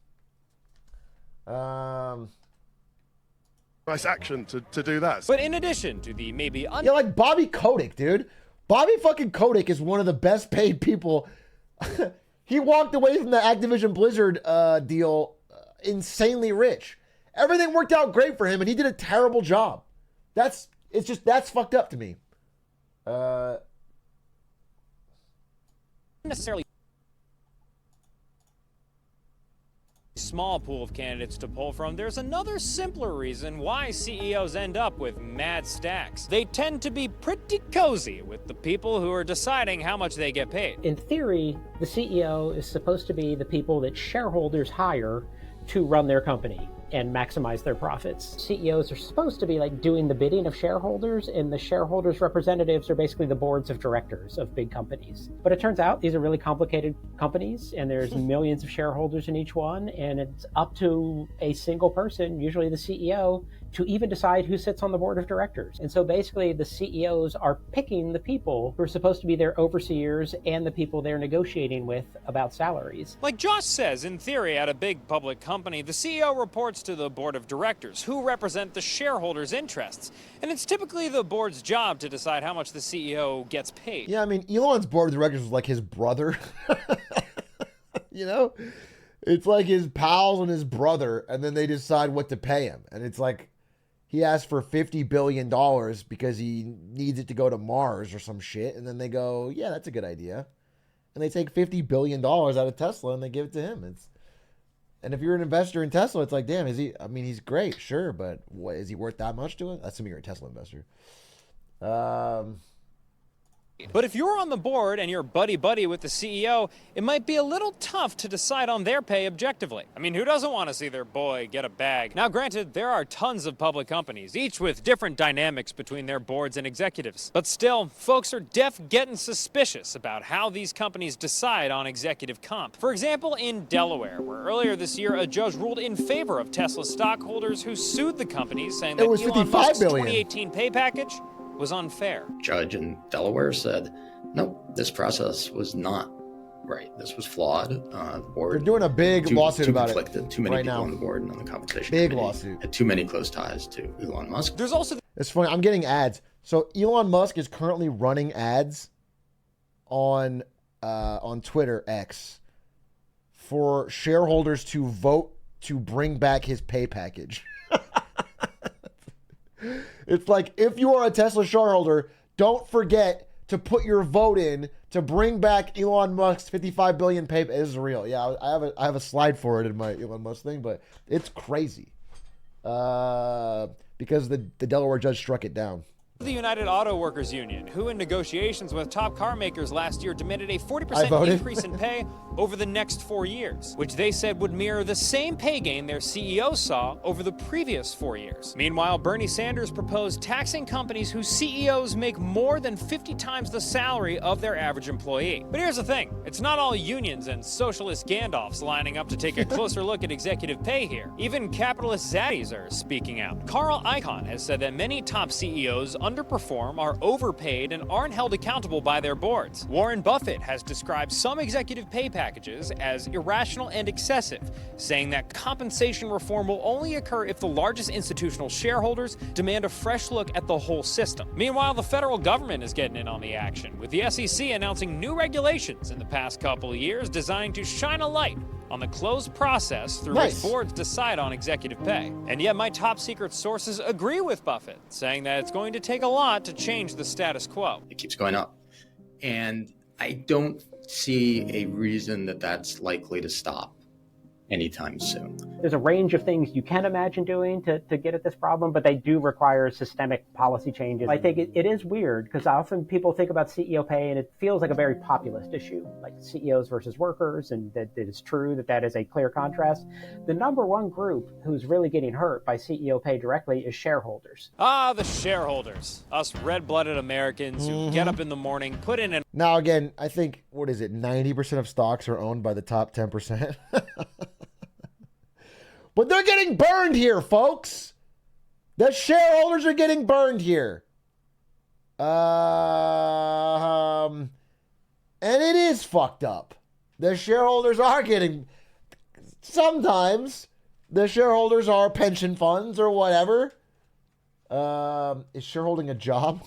nice action to do that. But in addition to the maybe Yeah, like Bobby Kotick, dude. Bobby fucking Kotick is one of the best paid people. He walked away from the Activision Blizzard deal insanely rich. Everything worked out great for him, and he did a terrible job. That's fucked up to me. necessarily small pool of candidates to pull from, there's another simpler reason why CEOs end up with mad stacks. They tend to be pretty cozy with the people who are deciding how much they get paid. In theory, the CEO is supposed to be the people that shareholders hire to run their company and maximize their profits. CEOs are supposed to be like doing the bidding of shareholders, and the shareholders' representatives are basically the boards of directors of big companies. But it turns out these are really complicated companies, and there's millions of shareholders in each one, and it's up to a single person, usually the CEO, to even decide who sits on the board of directors. And so basically the CEOs are picking the people who are supposed to be their overseers and the people they're negotiating with about salaries. Like Josh says, in theory, at a big public company, the CEO reports to the board of directors, who represent the shareholders' interests. And it's typically the board's job to decide how much the CEO gets paid. Yeah, I mean, Elon's board of directors was like his brother. You know? It's like his pals and his brother, and then they decide what to pay him. And it's like, he asked for $50 billion because he needs it to go to Mars or some shit. And then they go, yeah, that's a good idea. And they take $50 billion out of Tesla and they give it to him. And if you're an investor in Tesla, it's like, damn, he's great, sure. But what, is he worth that much to it? Assuming you're a Tesla investor. But if you're on the board and you're buddy-buddy with the CEO, it might be a little tough to decide on their pay objectively. I mean, who doesn't want to see their boy get a bag? Now, granted, there are tons of public companies, each with different dynamics between their boards and executives. But still, folks are getting suspicious about how these companies decide on executive comp. For example, in Delaware, where earlier this year, a judge ruled in favor of Tesla stockholders who sued the company, saying that Elon Musk's 2018 pay package was unfair. Judge in Delaware said, no, this process was not right. This was flawed. The board, they're doing a big lawsuit about it. Too many right people now on the board and on the compensation big committee lawsuit. had too many close ties to Elon Musk. There's also It's funny. I'm getting ads. So Elon Musk is currently running ads on Twitter X for shareholders to vote to bring back his pay package. It's like, if you are a Tesla shareholder, don't forget to put your vote in to bring back Elon Musk's 55 billion pay. This is real. Yeah, I have a slide for it in my Elon Musk thing, but it's crazy. Because the Delaware judge struck it down. The United Auto Workers Union, who in negotiations with top car makers last year demanded a I 40% voted. increase in pay over the next 4 years, which they said would mirror the same pay gain their CEO saw over the previous 4 years. Meanwhile, Bernie Sanders proposed taxing companies whose CEOs make more than 50 times the salary of their average employee. But here's the thing, it's not all unions and socialist Gandalfs lining up to take a closer look at executive pay here. Even capitalist zaddies are speaking out. Carl Icahn has said that many top CEOs underperform, are overpaid, and aren't held accountable by their boards. Warren Buffett has described some executive pay packages as irrational and excessive, saying that compensation reform will only occur if the largest institutional shareholders demand a fresh look at the whole system. Meanwhile, the federal government is getting in on the action, with the SEC announcing new regulations in the past couple of years designed to shine a light on the closed process through which boards decide on executive pay. And yet my top secret sources agree with Buffett, saying that it's going to take a lot to change the status quo. It keeps going up. And I don't see a reason that that's likely to stop anytime soon. There's a range of things you can imagine doing to get at this problem, but they do require systemic policy changes. I think it is weird because often people think about CEO pay and it feels like a very populist issue, like CEOs versus workers, and that it is true that that is a clear contrast. The number one group who's really getting hurt by CEO pay directly is shareholders. Ah, the shareholders. Us red-blooded Americans who get up in the morning, put in an Now, again, I think, 90% of stocks are owned by the top 10%. But they're getting burned here, folks. The shareholders are getting burned here. And it is fucked up. The shareholders are getting... Sometimes the shareholders are pension funds or whatever. Is shareholding a job?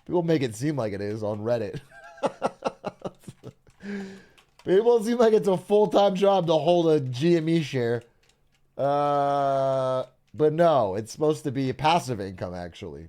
People make it seem like it is on Reddit. People seem like it's a full-time job to hold a GME share. But no, it's supposed to be a passive income, actually.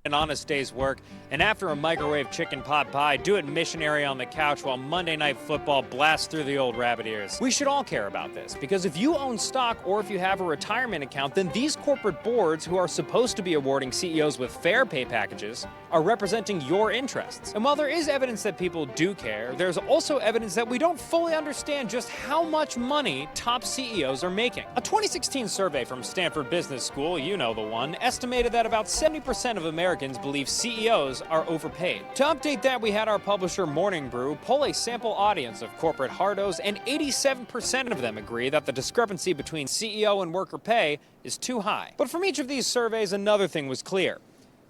an honest day's work, and after a microwave chicken pot pie, do it missionary on the couch while Monday Night Football blasts through the old rabbit ears. We should all care about this, because if you own stock or if you have a retirement account, then these corporate boards, who are supposed to be awarding CEOs with fair pay packages, are representing your interests. And while there is evidence that people do care, there's also evidence that we don't fully understand just how much money top CEOs are making. A 2016 survey from Stanford Business School, you know the one, estimated that about 70% of Americans believe CEOs are overpaid. To update that, we had our publisher Morning Brew poll a sample audience of corporate hardos, and 87% of them agree that the discrepancy between CEO and worker pay is too high. But from each of these surveys, another thing was clear.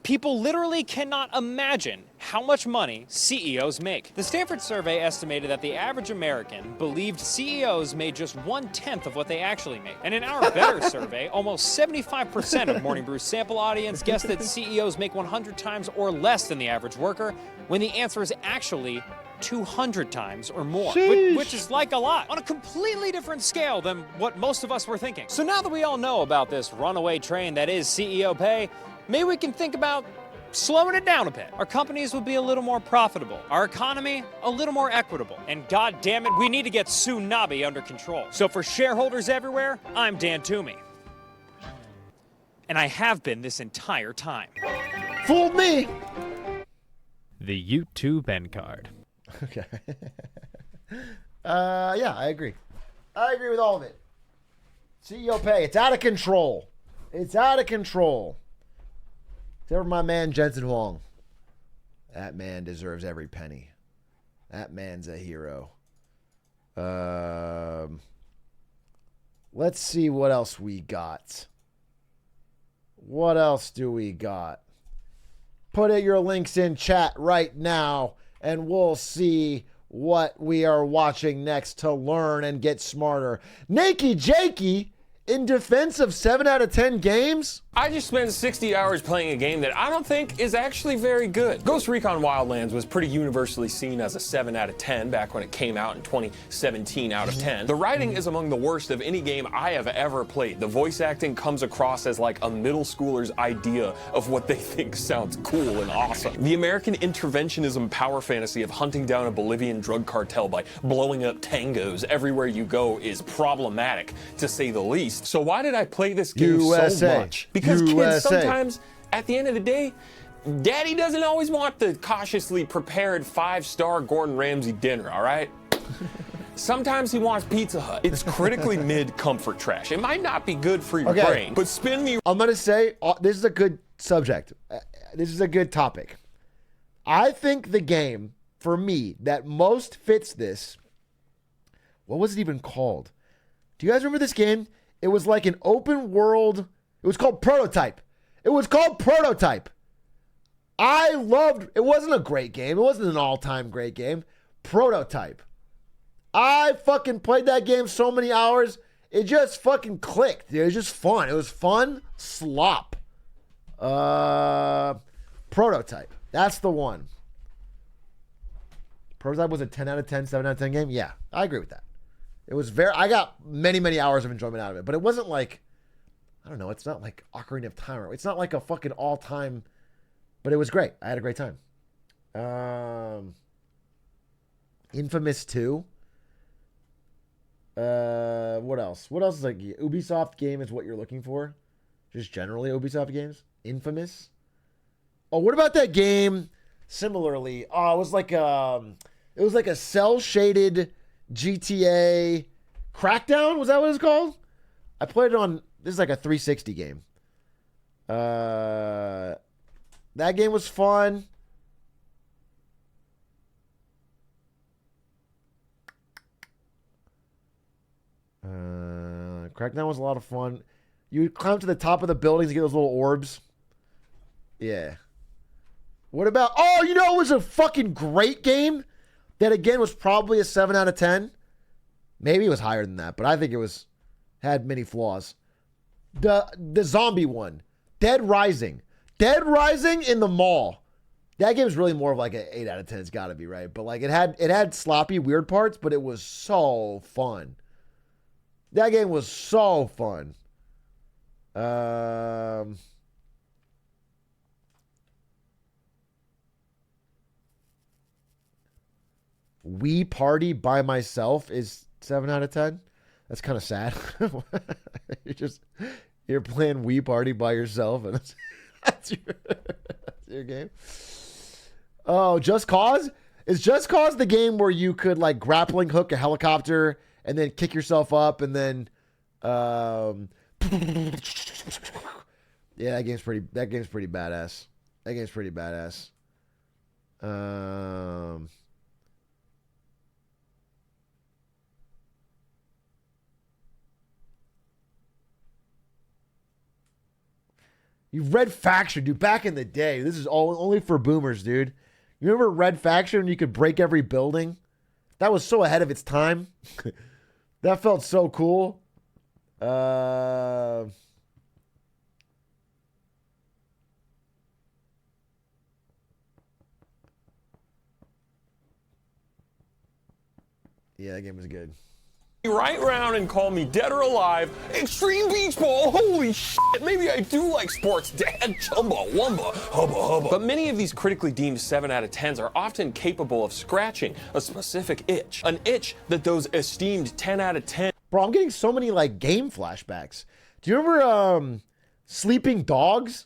People literally cannot imagine how much money CEOs make. The Stanford survey estimated that the average American believed CEOs made just 1/10 of what they actually make. And in our Better survey, almost 75% of Morning Brew's sample audience guessed that CEOs make 100 times or less than the average worker, when the answer is actually 200 times or more, which is like a lot, on a completely different scale than what most of us were thinking. So now that we all know about this runaway train that is CEO pay, maybe we can think about slowing it down a bit. Our companies would be a little more profitable, our economy a little more equitable, and god damn it, we need to get Tsunami under control. So for shareholders everywhere, I'm Dan Toomey. And I have been this entire time. Fooled me! The YouTube end card. Okay. Yeah, I agree. I agree with all of it. CEO pay, it's out of control. It's out of control. Except for my man Jensen Huang. That man deserves every penny. That man's a hero. Let's see what else we got. What else do we got? Put your links in chat right now, and we'll see what we are watching next to learn and get smarter. Nakey Jakey in defense of 7 out of 10 games? I just spent 60 hours playing a game that I don't think is actually very good. Ghost Recon Wildlands was pretty universally seen as a 7 out of 10 back when it came out in 2017 out of 10. The writing is among the worst of any game I have ever played. The voice acting comes across as like a middle schooler's idea of what they think sounds cool and awesome. The American interventionism power fantasy of hunting down a Bolivian drug cartel by blowing up tangos everywhere you go is problematic, to say the least. So why did I play this game so much? Because kids, sometimes, at the end of the day, Daddy doesn't always want the cautiously prepared 5-star Gordon Ramsay dinner, all right? Sometimes he wants Pizza Hut. It's critically mid comfort trash. It might not be good for your brain, but spin me. I'm going to say, this is a good subject. This is a good topic. I think the game, for me, that most fits this, what was it even called? Do you guys remember this game? It was like an open world. It was called Prototype. It was called Prototype. I loved, it wasn't a great game. It wasn't an all-time great game. Prototype. I fucking played that game so many hours. It just fucking clicked. It was just fun. It was fun slop. Prototype. That's the one. Prototype was a 10 out of 10, 7 out of 10 game. Yeah, I agree with that. It was I got many, many hours of enjoyment out of it, but it wasn't like, I don't know, it's not like Ocarina of Time. It's not like a fucking all-time, but it was great. I had a great time. Infamous 2. What else? What else is like Ubisoft game is what you're looking for? Just generally Ubisoft games? Infamous? Oh, what about that game? Similarly, it was like a cell-shaded GTA Crackdown. Was that what it was called? I played it on. This is like a 360 game. That game was fun. Crackdown was a lot of fun. You would climb to the top of the buildings to get those little orbs. Yeah. What about... Oh, you know, it was a fucking great game that, again, was probably a 7 out of 10. Maybe it was higher than that, but I think it was... had many flaws. The zombie one. Dead Rising. Dead Rising in the mall. That game is really more of like an 8 out of 10. It's got to be, right? But like it had sloppy, weird parts, but it was so fun. That game was so fun. Wii Party by myself is 7 out of 10. That's kind of sad. You're playing Wii Party by yourself, and that's your game. Oh, Just Cause? Is Just Cause the game where you could like grappling hook a helicopter and then kick yourself up and then yeah, that game's pretty badass. That game's pretty badass. You Red Faction, dude, back in the day. This is only for boomers, dude. You remember Red Faction when you could break every building? That was so ahead of its time. That felt so cool. Yeah, that game was good. Right round and call me dead or alive. Extreme beach ball, holy shit. Maybe I do like sports, dad, chumba, wumba, hubba hubba. But many of these critically deemed 7 out of 10s are often capable of scratching a specific itch. An itch that those esteemed 10 out of 10. Bro, I'm getting so many like game flashbacks. Do you remember Sleeping Dogs?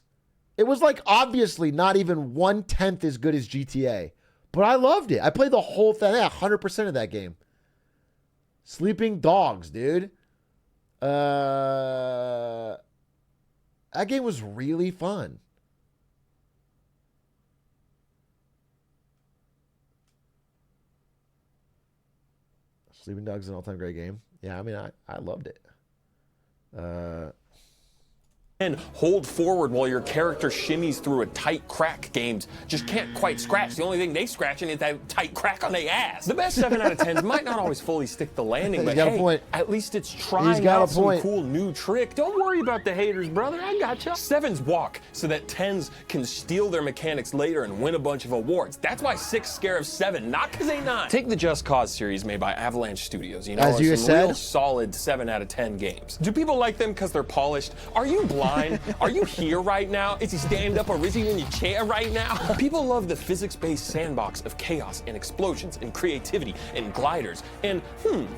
It was like obviously not even 1/10 as good as GTA. But I loved it. I played the whole thing. Yeah, 100% of that game. Sleeping Dogs, dude. That game was really fun. Sleeping Dogs is an all-time great game. Yeah, I mean, I loved it. and hold forward while your character shimmies through a tight crack. Games just can't quite scratch. The only thing they scratching is that tight crack on their ass. The best 7 out of 10s might not always fully stick the landing, but hey, at least it's trying out some cool new trick. Don't worry about the haters, brother. I gotcha. 7s walk so that 10s can steal their mechanics later and win a bunch of awards. That's why 6 scare of 7, not because they not. Take the Just Cause series made by Avalanche Studios. You know, as you said, real solid 7 out of 10 games. Do people like them because they're polished? Are you blind? Are you here right now? Is he stand up or is he in your chair right now? People love the physics-based sandbox of chaos and explosions and creativity and gliders and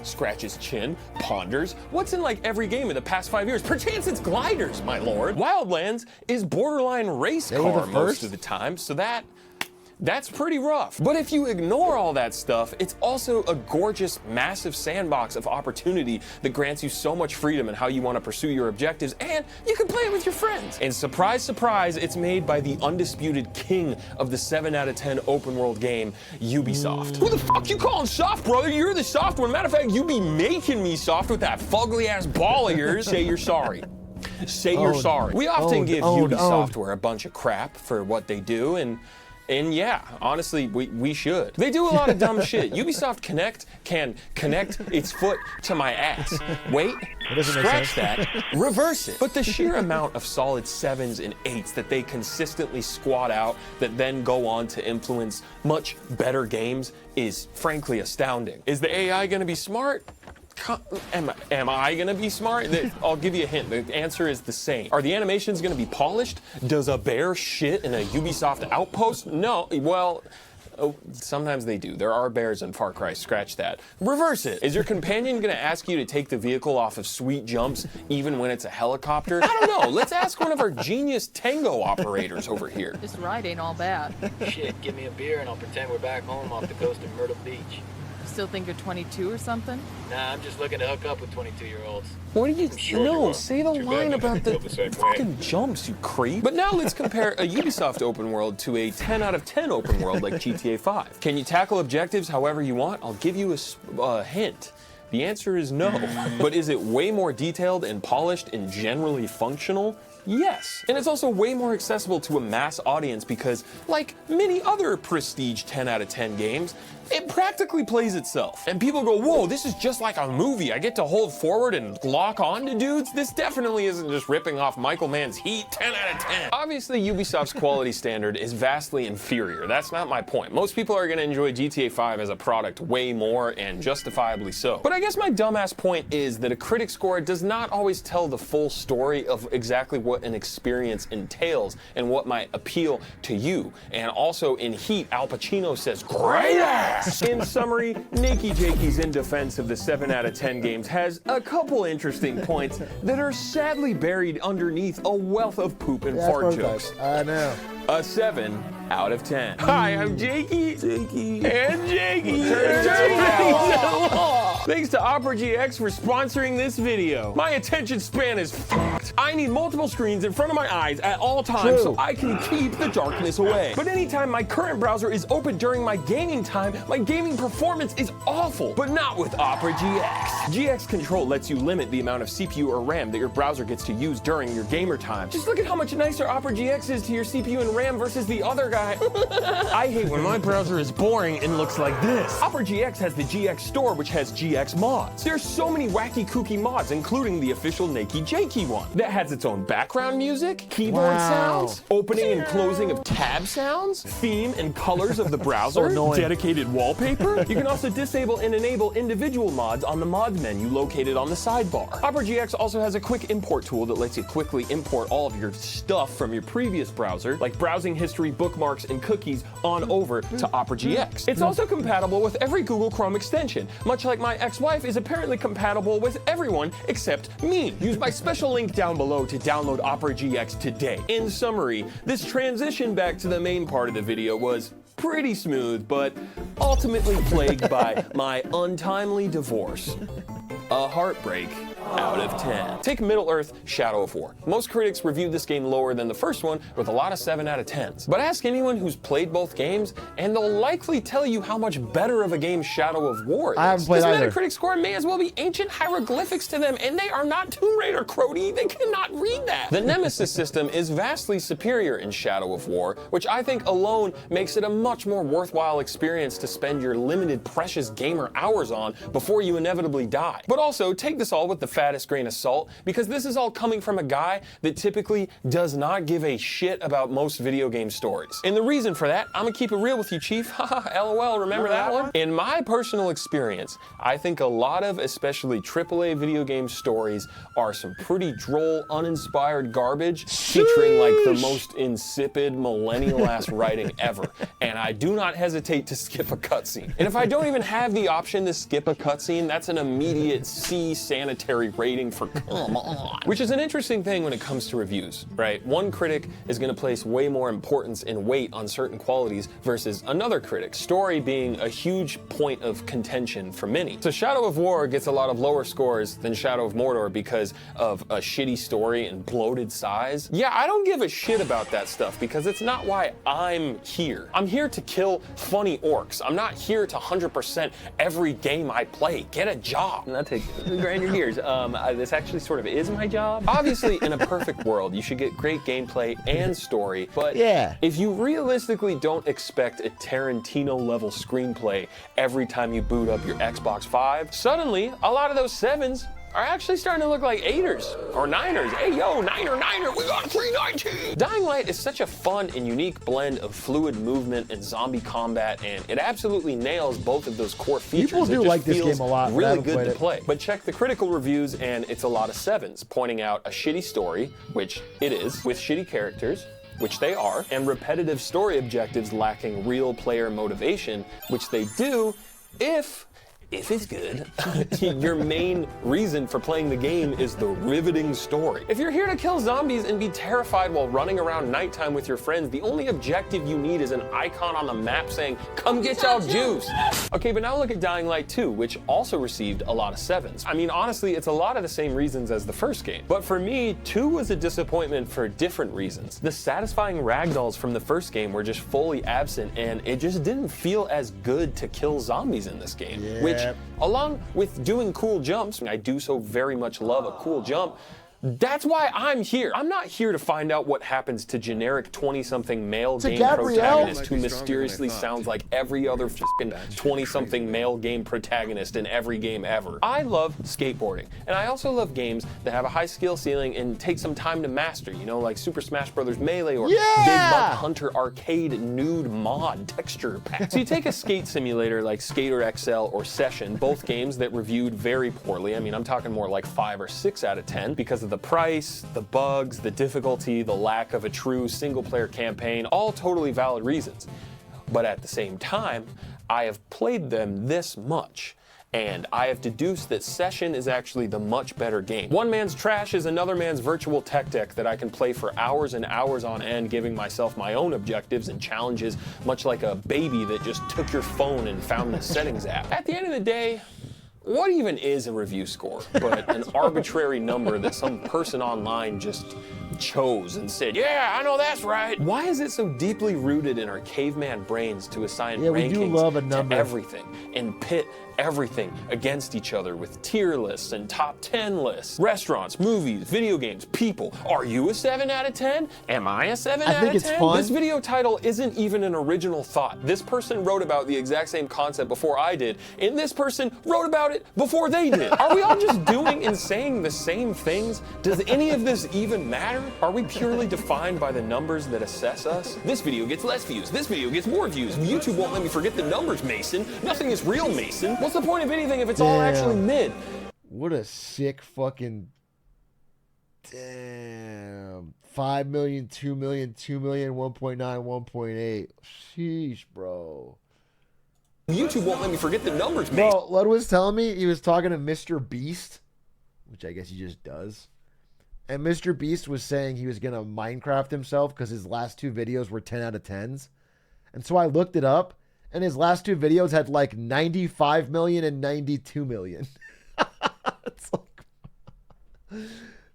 scratches chin, ponders. What's in like every game in the past 5 years? Perchance it's gliders, my lord. Wildlands is borderline race car most of the time, so that's pretty rough. But if you ignore all that stuff, it's also a gorgeous, massive sandbox of opportunity that grants you so much freedom in how you want to pursue your objectives, and you can play it with your friends. And surprise, surprise, it's made by the undisputed king of the 7 out of 10 open world game, Ubisoft. Who the fuck you calling soft, brother? You're the soft one. Matter of fact, you be making me soft with that fugly ass ball of yours. Say you're sorry. Say you're sorry. We often give Ubisoft a bunch of crap for what they do, and yeah, honestly, we should. They do a lot of dumb shit. Ubisoft Connect can connect its foot to my ass. Wait, scratch that, reverse it. But the sheer amount of solid 7s and 8s that they consistently squat out that then go on to influence much better games is frankly astounding. Is the AI gonna be smart? Am I gonna be smart? I'll give you a hint. The answer is the same. Are the animations gonna be polished? Does a bear shit in a Ubisoft outpost? No. Well, sometimes they do. There are bears in Far Cry. Scratch that. Reverse it. Is your companion gonna ask you to take the vehicle off of sweet jumps even when it's a helicopter? I don't know. Let's ask one of our genius tango operators over here. This ride ain't all bad. Shit, give me a beer and I'll pretend we're back home off the coast of Myrtle Beach. Still think you're 22 or something? Nah, I'm just looking to hook up with 22-year-olds. What do you... No, say the line about the fucking jumps, you creep. But now let's compare a Ubisoft open world to a 10 out of 10 open world like GTA 5. Can you tackle objectives however you want? I'll give you a hint. The answer is no. But is it way more detailed and polished and generally functional? Yes. And it's also way more accessible to a mass audience because, like many other prestige 10 out of 10 games, it practically plays itself. And people go, whoa, this is just like a movie. I get to hold forward and lock on to dudes. This definitely isn't just ripping off Michael Mann's Heat 10 out of 10. Obviously, Ubisoft's quality standard is vastly inferior. That's not my point. Most people are gonna enjoy GTA 5 as a product way more, and justifiably so. But I guess my dumbass point is that a critic score does not always tell the full story of exactly what an experience entails and what might appeal to you. And also in Heat, Al Pacino says, great ass! In summary, Nakey Jakey's in defense of the 7 out of 10 games has a couple interesting points that are sadly buried underneath a wealth of poop and fart jokes. I know. A 7 out of 10. Hi, I'm Jakey. And Jakey. Thanks to Opera GX for sponsoring this video. My attention span is fucked. I need multiple screens in front of my eyes at all times so I can keep the darkness away. But anytime my current browser is open during my gaming time, my gaming performance is awful. But not with Opera GX. GX Control lets you limit the amount of CPU or RAM that your browser gets to use during your gamer time. Just look at how much nicer Opera GX is to your CPU and RAM versus the other guy. I hate when my browser is boring and looks like this. Opera GX has the GX Store, which has GX mods. There's so many wacky kooky mods, including the official Nakey Jakey one, that has its own background music, keyboard sounds, opening and closing of tab sounds, theme and colors of the browser, dedicated wallpaper. You can also disable and enable individual mods on the mods menu located on the sidebar. Opera GX also has a quick import tool that lets you quickly import all of your stuff from your previous browser, like browsing history, bookmarks, and cookies on over to Opera GX. It's also compatible with every Google Chrome extension, much like my ex-wife is apparently compatible with everyone except me. Use my special link down below to download Opera GX today. In summary, this transition back to the main part of the video was pretty smooth, but ultimately plagued by my untimely divorce, a heartbreak, out of 10. Take Middle-earth Shadow of War. Most critics reviewed this game lower than the first one with a lot of 7 out of 10s. But ask anyone who's played both games and they'll likely tell you how much better of a game Shadow of War is. I haven't played This either. Metacritic score may as well be ancient hieroglyphics to them, and they are not Tomb Raider, Crody. They cannot read that. The Nemesis system is vastly superior in Shadow of War, which I think alone makes it a much more worthwhile experience to spend your limited precious gamer hours on before you inevitably die. But also, take this all with the fattest grain of salt, because this is all coming from a guy that typically does not give a shit about most video game stories. And the reason for that, I'm gonna keep it real with you, Chief. Haha, LOL, remember that one? In my personal experience, I think a lot of, especially AAA video game stories, are some pretty droll, uninspired garbage, featuring like the most insipid, millennial-ass writing ever. And I do not hesitate to skip a cutscene. And if I don't even have the option to skip a cutscene, that's an immediate C sanitary rating for come on. Which is an interesting thing when it comes to reviews, right? One critic is gonna place way more importance and weight on certain qualities versus another critic, story being a huge point of contention for many. So Shadow of War gets a lot of lower scores than Shadow of Mordor because of a shitty story and bloated size. Yeah, I don't give a shit about that stuff because it's not why I'm here. I'm here to kill funny orcs. I'm not here to 100% every game I play. Get a job. Not to grind your gears. This actually sort of is my job. Obviously, in a perfect world, you should get great gameplay and story, but Yeah. if you realistically don't expect a Tarantino-level screenplay every time you boot up your Xbox 5, suddenly, a lot of those 7s are actually starting to look like 8ers or 9ers. Hey, yo, Niner, we got a 319. Dying Light is such a fun and unique blend of fluid movement and zombie combat, and it absolutely nails both of those core features. People do It just like this feels game a lot, but I really haven't good played to it. play. But check the critical reviews, and it's a lot of 7s, pointing out a shitty story, which it is, with shitty characters, which they are, and repetitive story objectives lacking real player motivation, which they do if it's good, your main reason for playing the game is the riveting story. If you're here to kill zombies and be terrified while running around nighttime with your friends, the only objective you need is an icon on the map saying, come get y'all juice. Okay, but now look at Dying Light 2, which also received a lot of 7s. I mean, honestly, it's a lot of the same reasons as the first game. But for me, 2 was a disappointment for different reasons. The satisfying ragdolls from the first game were just fully absent, and it just didn't feel as good to kill zombies in this game, which, along with doing cool jumps, I do so very much love a cool jump, that's why I'm here. I'm not here to find out what happens to generic 20-something male game protagonist who mysteriously sounds like every other fucking 20-something male game protagonist in every game ever. I love skateboarding, and I also love games that have a high skill ceiling and take some time to master, you know, like Super Smash Bros. Melee or Big Buck Hunter Arcade Nude Mod texture pack. So you take a skate simulator like Skater XL or Session, both games that reviewed very poorly. I mean, I'm talking more like 5 or 6 out of 10 because of the price, the bugs, the difficulty, the lack of a true single-player campaign, all totally valid reasons. But at the same time, I have played them this much, and I have deduced that Session is actually the much better game. One man's trash is another man's virtual tech deck that I can play for hours and hours on end, giving myself my own objectives and challenges, much like a baby that just took your phone and found the settings app. At the end of the day, what even is a review score but an arbitrary number that some person online just chose and said, yeah, I know that's right. Why is it so deeply rooted in our caveman brains to assign rankings to everything and pit everything against each other with tier lists and top 10 lists? Restaurants, movies, video games, people. Are you a 7 out of 10? Am I a 7 out of 10? I think it's fun. This video title isn't even an original thought. This person wrote about the exact same concept before I did, and this person wrote about it before they did. Are we all just doing and saying the same things? Does any of this even matter? Are we purely defined by the numbers that assess us? This video gets less views. This video gets more views. YouTube won't let me forget the numbers, Mason. Nothing is real, Mason. What's the point of anything if it's all actually mid? What a sick fucking... Damn. 5 million, 2 million, 2 million, 1.9, 1.8. Sheesh, bro. YouTube won't let me forget the numbers, Mason. Bro, Lud was telling me he was talking to Mr. Beast, which I guess he just does. And Mr. Beast was saying he was going to Minecraft himself because his last 2 videos were 10 out of 10s. And so I looked it up, and his last 2 videos had like 95 million and 92 million. It's like,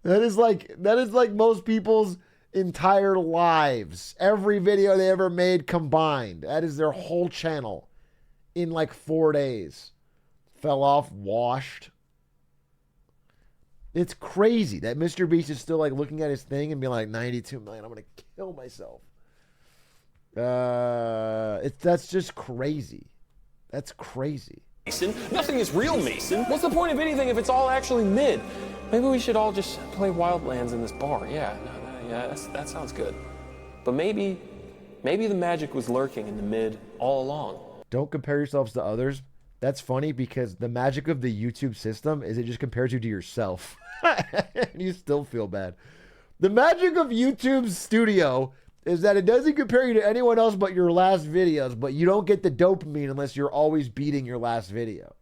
That is like most people's entire lives. Every video they ever made combined. That is their whole channel in like 4 days. Fell off, washed. It's crazy that Mr. Beast is still like looking at his thing and being like 92 million. I'm gonna kill myself. That's just crazy. That's crazy. Mason. Nothing is real, Mason. What's the point of anything if it's all actually mid? Maybe we should all just play Wildlands in this bar. Yeah, that sounds good. But maybe the magic was lurking in the mid all along. Don't compare yourselves to others. That's funny because the magic of the YouTube system is it just compares you to yourself. And you still feel bad. The magic of YouTube's studio is that it doesn't compare you to anyone else but your last videos, but you don't get the dopamine unless you're always beating your last video.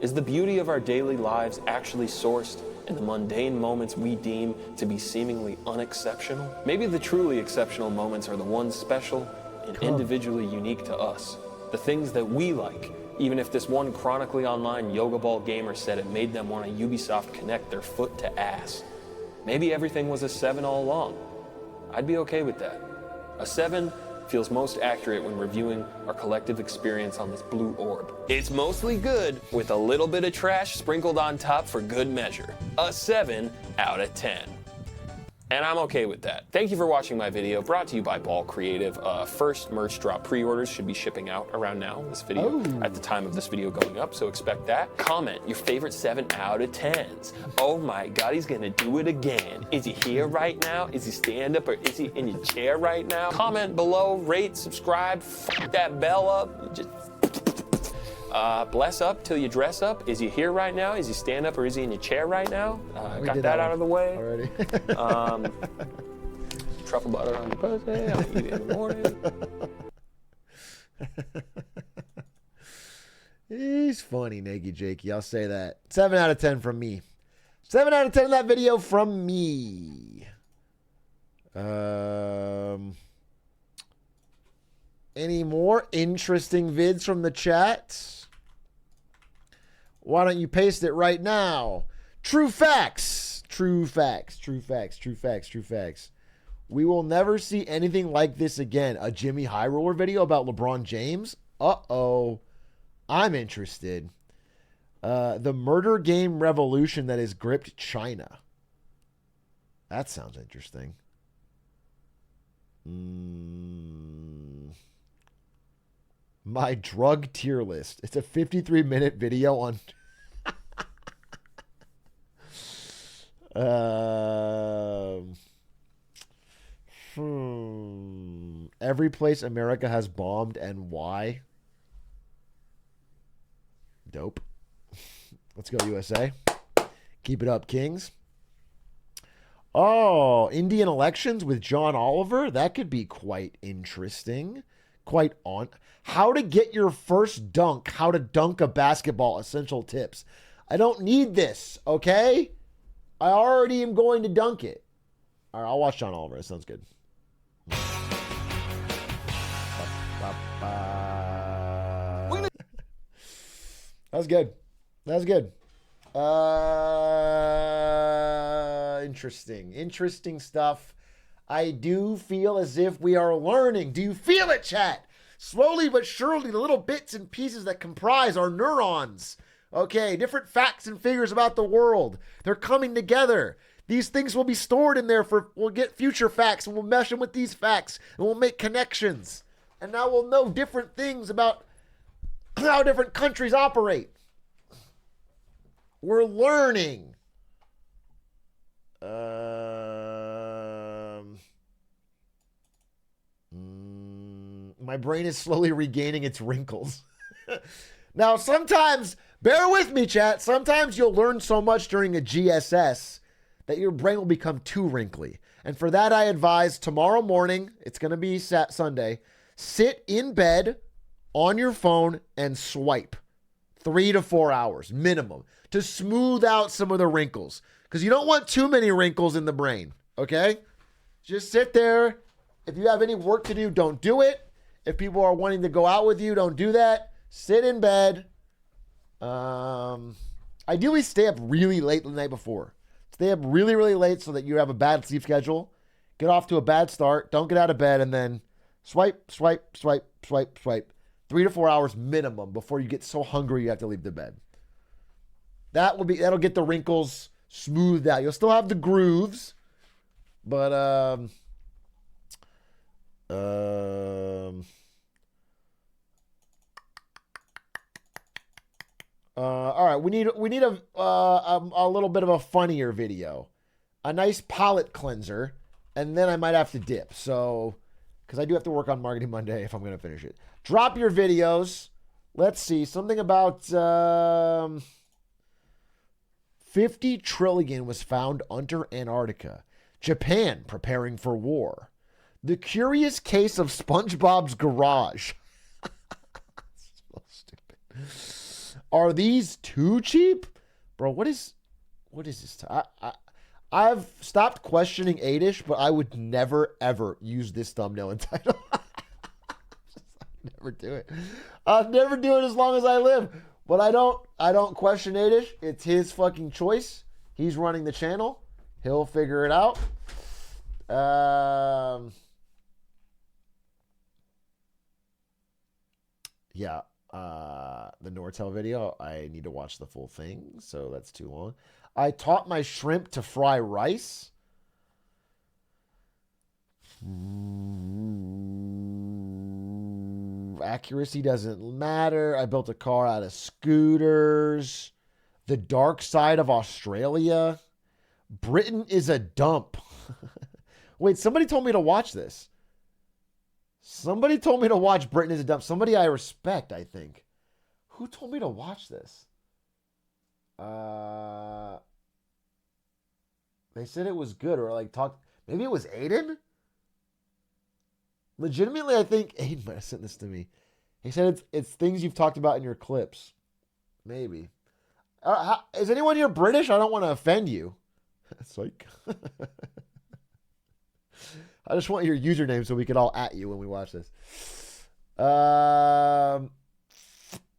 Is the beauty of our daily lives actually sourced in the mundane moments we deem to be seemingly unexceptional? Maybe the truly exceptional moments are the ones special and individually unique to us. The things that we like, even if this one chronically online yoga ball gamer said it made them want to Ubisoft connect their foot to ass. Maybe everything was a 7 all along. I'd be okay with that. A 7 feels most accurate when reviewing our collective experience on this blue orb. It's mostly good with a little bit of trash sprinkled on top for good measure. A 7 out of 10. And I'm okay with that. Thank you for watching my video, brought to you by Ball Creative. First merch drop pre-orders should be shipping out around now, this video, at the time of this video going up, so expect that. Comment your favorite 7 out of 10s. Oh my God, he's gonna do it again. Is he here right now? Is he stand up or is he in your chair right now? Comment below, rate, subscribe, f that bell up. Just bless up till you dress up. Is he here right now? Is he stand up or is he in your chair right now? Got that out of the way. Already. Truffle butter on your pussy. I'll eat it in the morning. He's funny, Naggy Jakey. I'll say that. 7 out of 10 from me. 7 out of 10 in that video from me. Any more interesting vids from the chat? Why don't you paste it right now? True facts. True facts. True facts. True facts. True facts. We will never see anything like this again. A Jimmy High Roller video about LeBron James? Uh-oh. I'm interested. The murder game revolution that has gripped China. That sounds interesting. My drug tier list. It's a 53-minute video on... Every place America has bombed and why. Dope. Let's go, USA. Keep it up, Kings. Oh, Indian elections with John Oliver. That could be quite interesting. Quite on. How to get your first dunk. How to dunk a basketball. Essential tips. I don't need this, okay? I already am going to dunk it. All right, I'll watch John Oliver. That sounds good. That was good. That was good. Interesting. Interesting stuff. I do feel as if we are learning. Do you feel it, chat? Slowly but surely, the little bits and pieces that comprise our neurons. Okay, different facts and figures about the world. They're coming together. These things will be stored in there we'll get future facts and we'll mesh them with these facts and we'll make connections. And now we'll know different things about how different countries operate. We're learning. My brain is slowly regaining its wrinkles. Now, sometimes, bear with me, chat. Sometimes you'll learn so much during a GSS that your brain will become too wrinkly. And for that, I advise tomorrow morning, it's going to be Sunday, sit in bed on your phone and swipe 3 to 4 hours minimum to smooth out some of the wrinkles. Because you don't want too many wrinkles in the brain, okay? Just sit there. If you have any work to do, don't do it. If people are wanting to go out with you, don't do that. Sit in bed. I Ideally, stay up really late the night before. Stay up really, really late so that you have a bad sleep schedule. Get off to a bad start. Don't get out of bed, and then swipe, swipe, swipe, swipe, swipe. 3 to 4 hours minimum before you get so hungry you have to leave the bed. That'll get the wrinkles smoothed out. You'll still have the grooves, but all right, we need a little bit of a funnier video, a nice palate cleanser, and then I might have to dip. So, because I do have to work on Marketing Monday if I'm going to finish it. Drop your videos. Let's see, something about 50 trillion was found under Antarctica. Japan preparing for war. The curious case of SpongeBob's garage. So stupid. Are these too cheap? Bro, what is this? I've stopped questioning Adish, but I would never, ever use this thumbnail and title. I'd never do it. I'll never do it as long as I live. But I don't question Adish. It's his fucking choice. He's running the channel. He'll figure it out. Yeah. The Nortel video, I need to watch the full thing, so that's too long. I taught my shrimp to fry rice. Accuracy doesn't matter. I built a car out of scooters. The dark side of Australia. Britain is a dump. Wait, somebody told me to watch this. Somebody told me to watch Britain is a dump. Somebody I respect, I think. Who told me to watch this? They said it was good, or like talk. Maybe it was Aiden? Legitimately, I think Aiden might have sent this to me. He said it's things you've talked about in your clips. Maybe. Is anyone here British? I don't want to offend you. Psych. I just want your username so we can all at you when we watch this.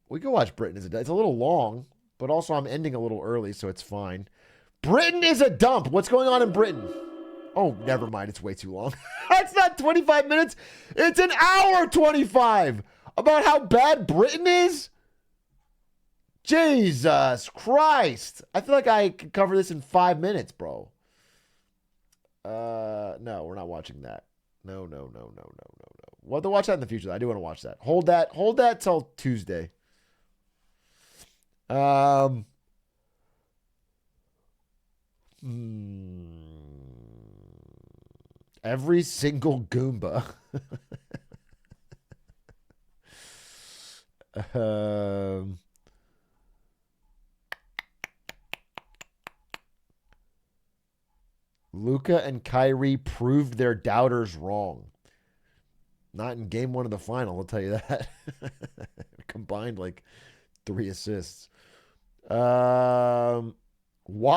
We can watch Britain is a dump. It's a little long, but also I'm ending a little early, so it's fine. Britain is a dump. What's going on in Britain? Oh, never mind. It's way too long. It's not 25 minutes. It's an hour 25 about how bad Britain is. Jesus Christ. I feel like I could cover this in 5 minutes, bro. No, we're not watching that. No. We'll have to watch that in the future. I do want to watch that. Hold that till Tuesday. Every single Goomba. Luka and Kyrie proved their doubters wrong. Not in game 1 of the final, I'll tell you that. Combined like 3 assists. Why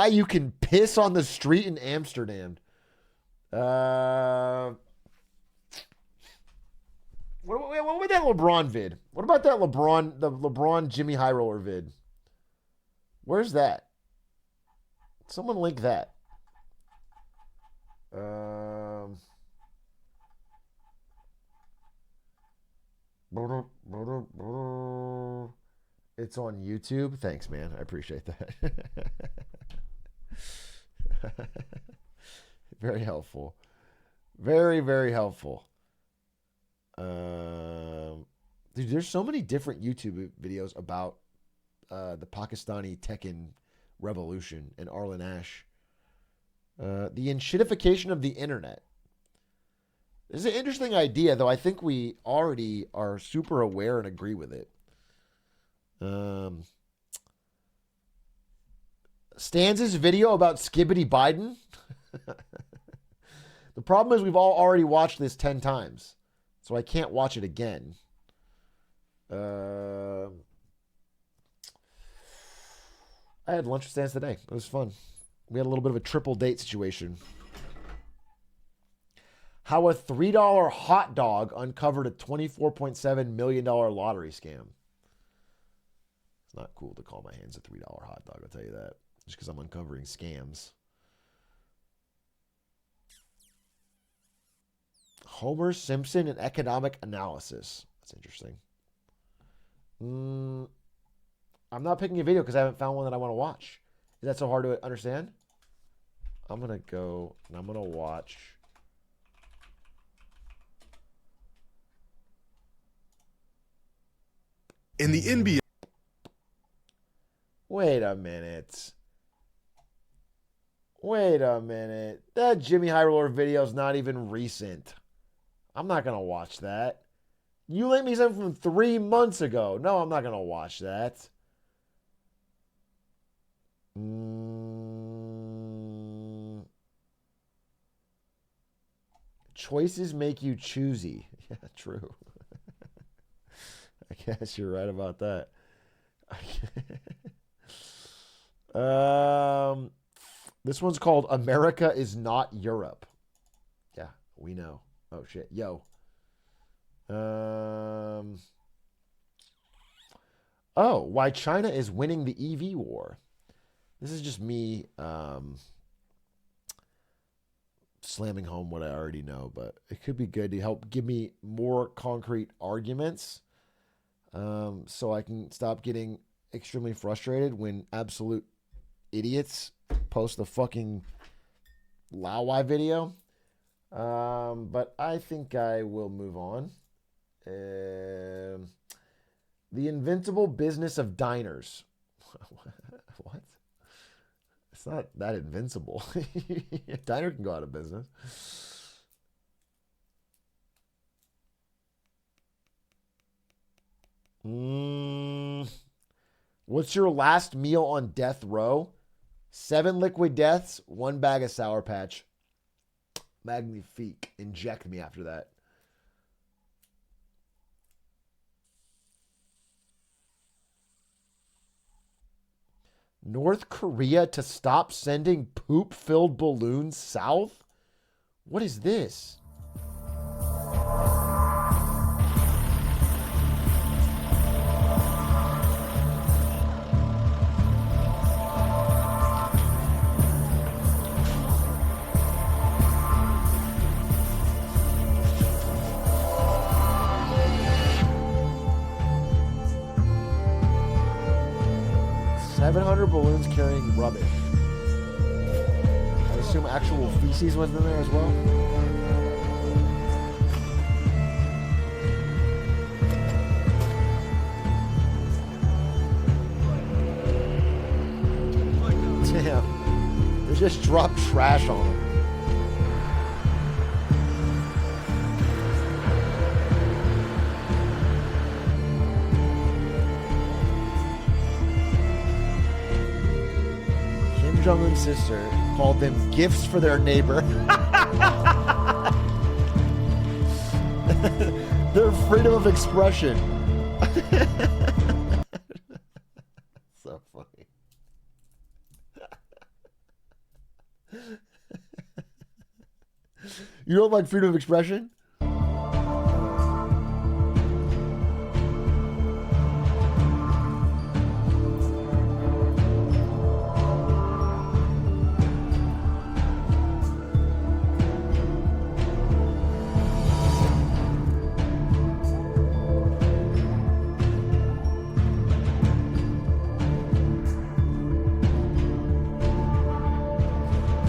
you can piss on the street in Amsterdam. What about that LeBron vid? What about that LeBron Jimmy High Roller vid? Where's that? Someone link that. It's on YouTube. Thanks, man. I appreciate that. Very helpful. Very, very helpful. Dude, there's so many different YouTube videos about the Pakistani Tekken revolution and Arlen Ash. The enshittification of the internet. This is an interesting idea, though I think we already are super aware and agree with it. Stanz's video about Skibbity Biden. The problem is we've all already watched this 10 times, so I can't watch it again. I had lunch with Stans today. It was fun. We had a little bit of a triple date situation. How a $3 hot dog uncovered a $24.7 million lottery scam. It's not cool to call my hands a $3 hot dog, I'll tell you that. Just because I'm uncovering scams. Homer Simpson and economic analysis. That's interesting. I'm not picking a video because I haven't found one that I want to watch. Is that so hard to understand? I'm going to go and I'm going to watch. In the NBA. Wait a minute. Wait a minute. That Jimmy High Roller video is not even recent. I'm not going to watch that. You linked me something from 3 months ago. No, I'm not going to watch that. Choices make you choosy. Yeah, true. I guess you're right about that. This one's called America is Not Europe. Yeah, we know. Oh shit. Yo. Oh, why China is winning the EV war. This is just me slamming home what I already know, but it could be good to help give me more concrete arguments so I can stop getting extremely frustrated when absolute idiots post the fucking Laowai video. But I think I will move on. The Invincible Business of Diners. What? It's not that invincible. A diner can go out of business. What's your last meal on death row? 7 liquid deaths, 1 bag of Sour Patch. Magnifique. Inject me after that. North Korea to stop sending poop-filled balloons south? What is this? Balloons carrying rubbish. I assume actual feces was in there as well. Damn. They just dropped trash on them. Jong-un's sister called them gifts for their neighbor. Their freedom of expression. So funny. You don't like freedom of expression?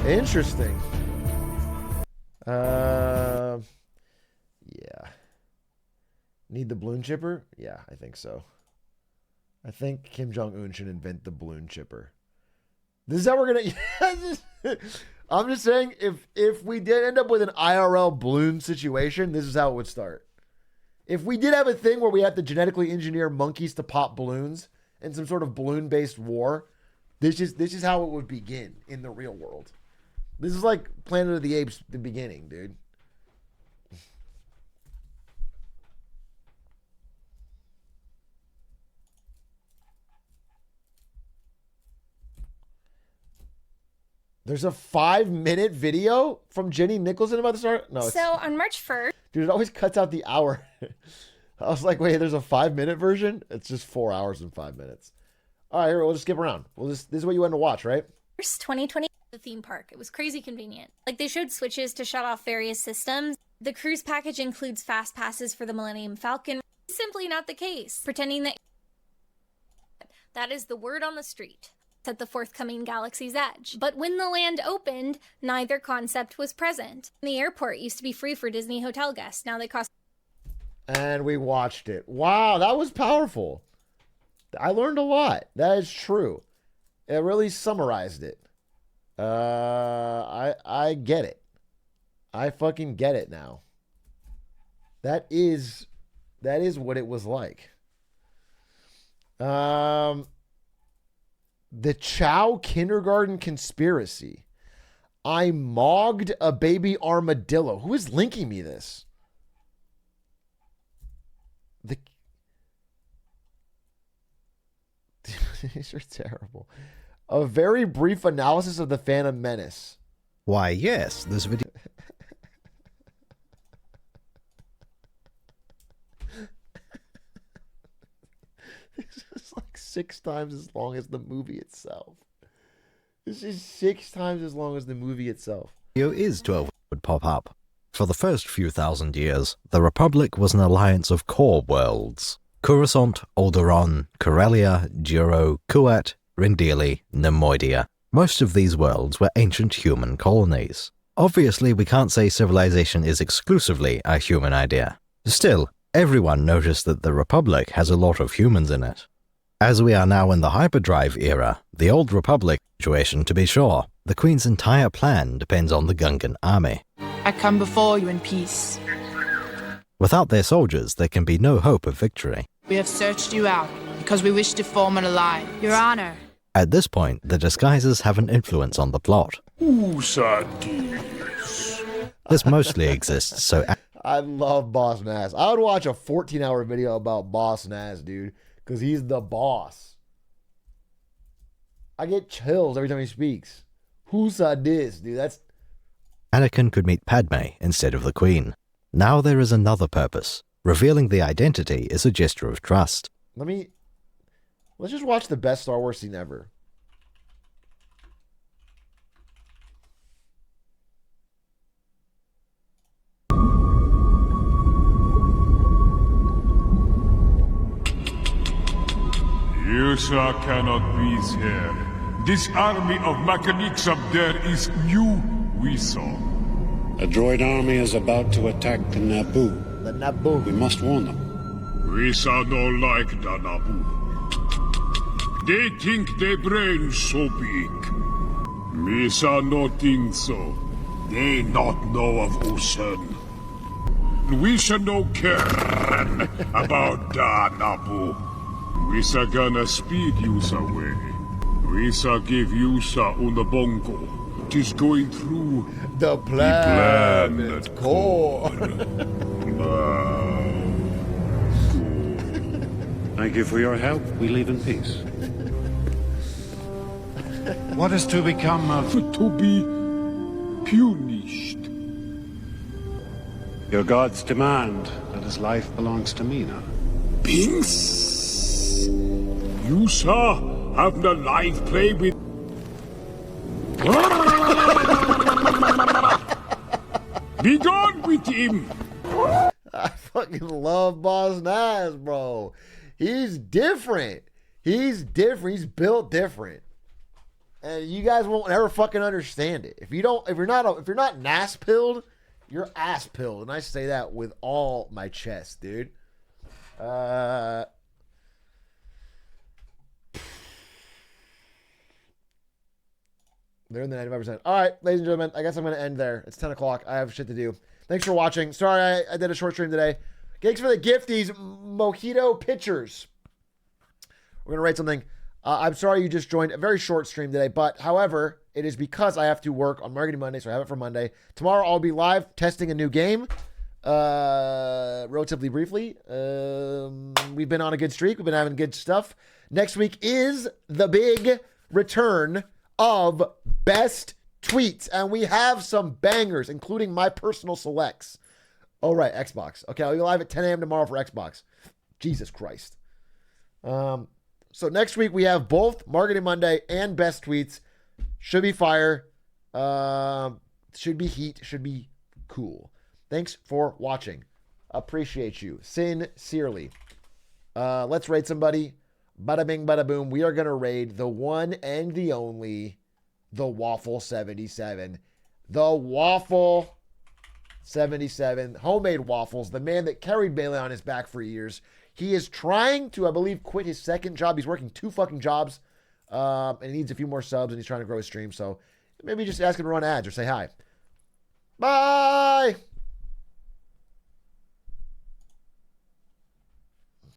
Interesting. Yeah. Need the balloon chipper? Yeah, I think so. I think Kim Jong-un should invent the balloon chipper. This is how we're gonna. I'm just saying, if we did end up with an IRL balloon situation, this is how it would start. If we did have a thing where we have to genetically engineer monkeys to pop balloons in some sort of balloon-based war, this is how it would begin in the real world. This is like Planet of the Apes, the beginning, dude. There's a 5-minute video from Jenny Nicholson about the start. No. So on March 1st. Dude, it always cuts out the hour. I was like, wait, there's a 5-minute version? It's just 4 hours and 5 minutes. All right, here, we'll just skip around. This is what you want to watch, right? First, 2020, the theme park. It was crazy convenient. Like, they showed switches to shut off various systems. The cruise package includes fast passes for the Millennium Falcon. Simply not the case. Pretending that is the word on the street at the forthcoming Galaxy's Edge. But when the land opened, neither concept was present. The airport used to be free for Disney hotel guests. Now they cost... And we watched it. Wow, that was powerful. I learned a lot. That is true. It really summarized it. I get it. I fucking get it now. That is what it was like. The Chow Kindergarten Conspiracy. I mogged a baby armadillo. Who is linking me this? These are terrible. A very brief analysis of the Phantom Menace. Why, yes, this video... This is like 6 times as long as the movie itself. This is 6 times as long as the movie itself. Is 12 would pop up. For the first few thousand years, the Republic was an alliance of core worlds. Coruscant, Alderaan, Corellia, Juro, Kuat, Rendili, Nemoidia. Most of these worlds were ancient human colonies. Obviously, we can't say civilization is exclusively a human idea. Still, everyone noticed that the Republic has a lot of humans in it. As we are now in the hyperdrive era, the old Republic situation to be sure, the Queen's entire plan depends on the Gungan army. I come before you in peace. Without their soldiers, there can be no hope of victory. We have searched you out because we wish to form an alliance. Your Honor. At this point, the disguises have an influence on the plot. This mostly exists so... I love Boss Nass. I would watch a 14-hour video about Boss Nass, dude, because he's the boss. I get chills every time he speaks. Who said this, dude? That's... Anakin could meet Padme instead of the Queen. Now there is another purpose. Revealing the identity is a gesture of trust. Let's just watch the best Star Wars scene ever. You, sir, cannot be here. This army of mechanics up there is new, we saw. A droid army is about to attack Naboo. The Naboo. We must warn them. We saw no like the Naboo. They think their brains so big. We saw no think so. They not know of Usen. We should no care about the Naboo. We sa gonna speed you away. We sa give you sa unabongo. It is going through the planet core. Thank you for your help. We leave in peace. What is to become of... To be punished. Your gods demand that his life belongs to me now. Binks? You, sir, have the life play with... Be gone with him! I fucking love Boss Nass, bro. He's different. He's different. He's built different. And you guys won't ever fucking understand it. If you're not Nass pilled, you're ass pilled. And I say that with all my chest, dude. They're in the 95%. All right, ladies and gentlemen, I guess I'm going to end there. It's 10 o'clock. I have shit to do. Thanks for watching. Sorry I did a short stream today. Thanks for the gifties, Mojito Pictures. We're going to write something. I'm sorry you just joined a very short stream today, but however, it is because I have to work on Marketing Monday, so I have it for Monday. Tomorrow I'll be live testing a new game, relatively briefly. We've been on a good streak. We've been having good stuff. Next week is the big return of best tweets, and we have some bangers, including my personal selects. Oh, right, Xbox. Okay, I'll be live at 10 a.m. tomorrow for Xbox. Jesus Christ. So next week we have both Marketing Monday and Best Tweets. Should be fire. Should be heat. Should be cool. Thanks for watching. Appreciate you sincerely. Let's raid somebody. Bada bing, bada boom. We are going to raid the one and the only, the Waffle 77. The Waffle 77. Homemade waffles. The man that carried Bailey on his back for years. He is trying to, I believe, quit his second job. He's working 2 fucking jobs. And he needs a few more subs, and he's trying to grow his stream. So maybe just ask him to run ads or say hi. Bye!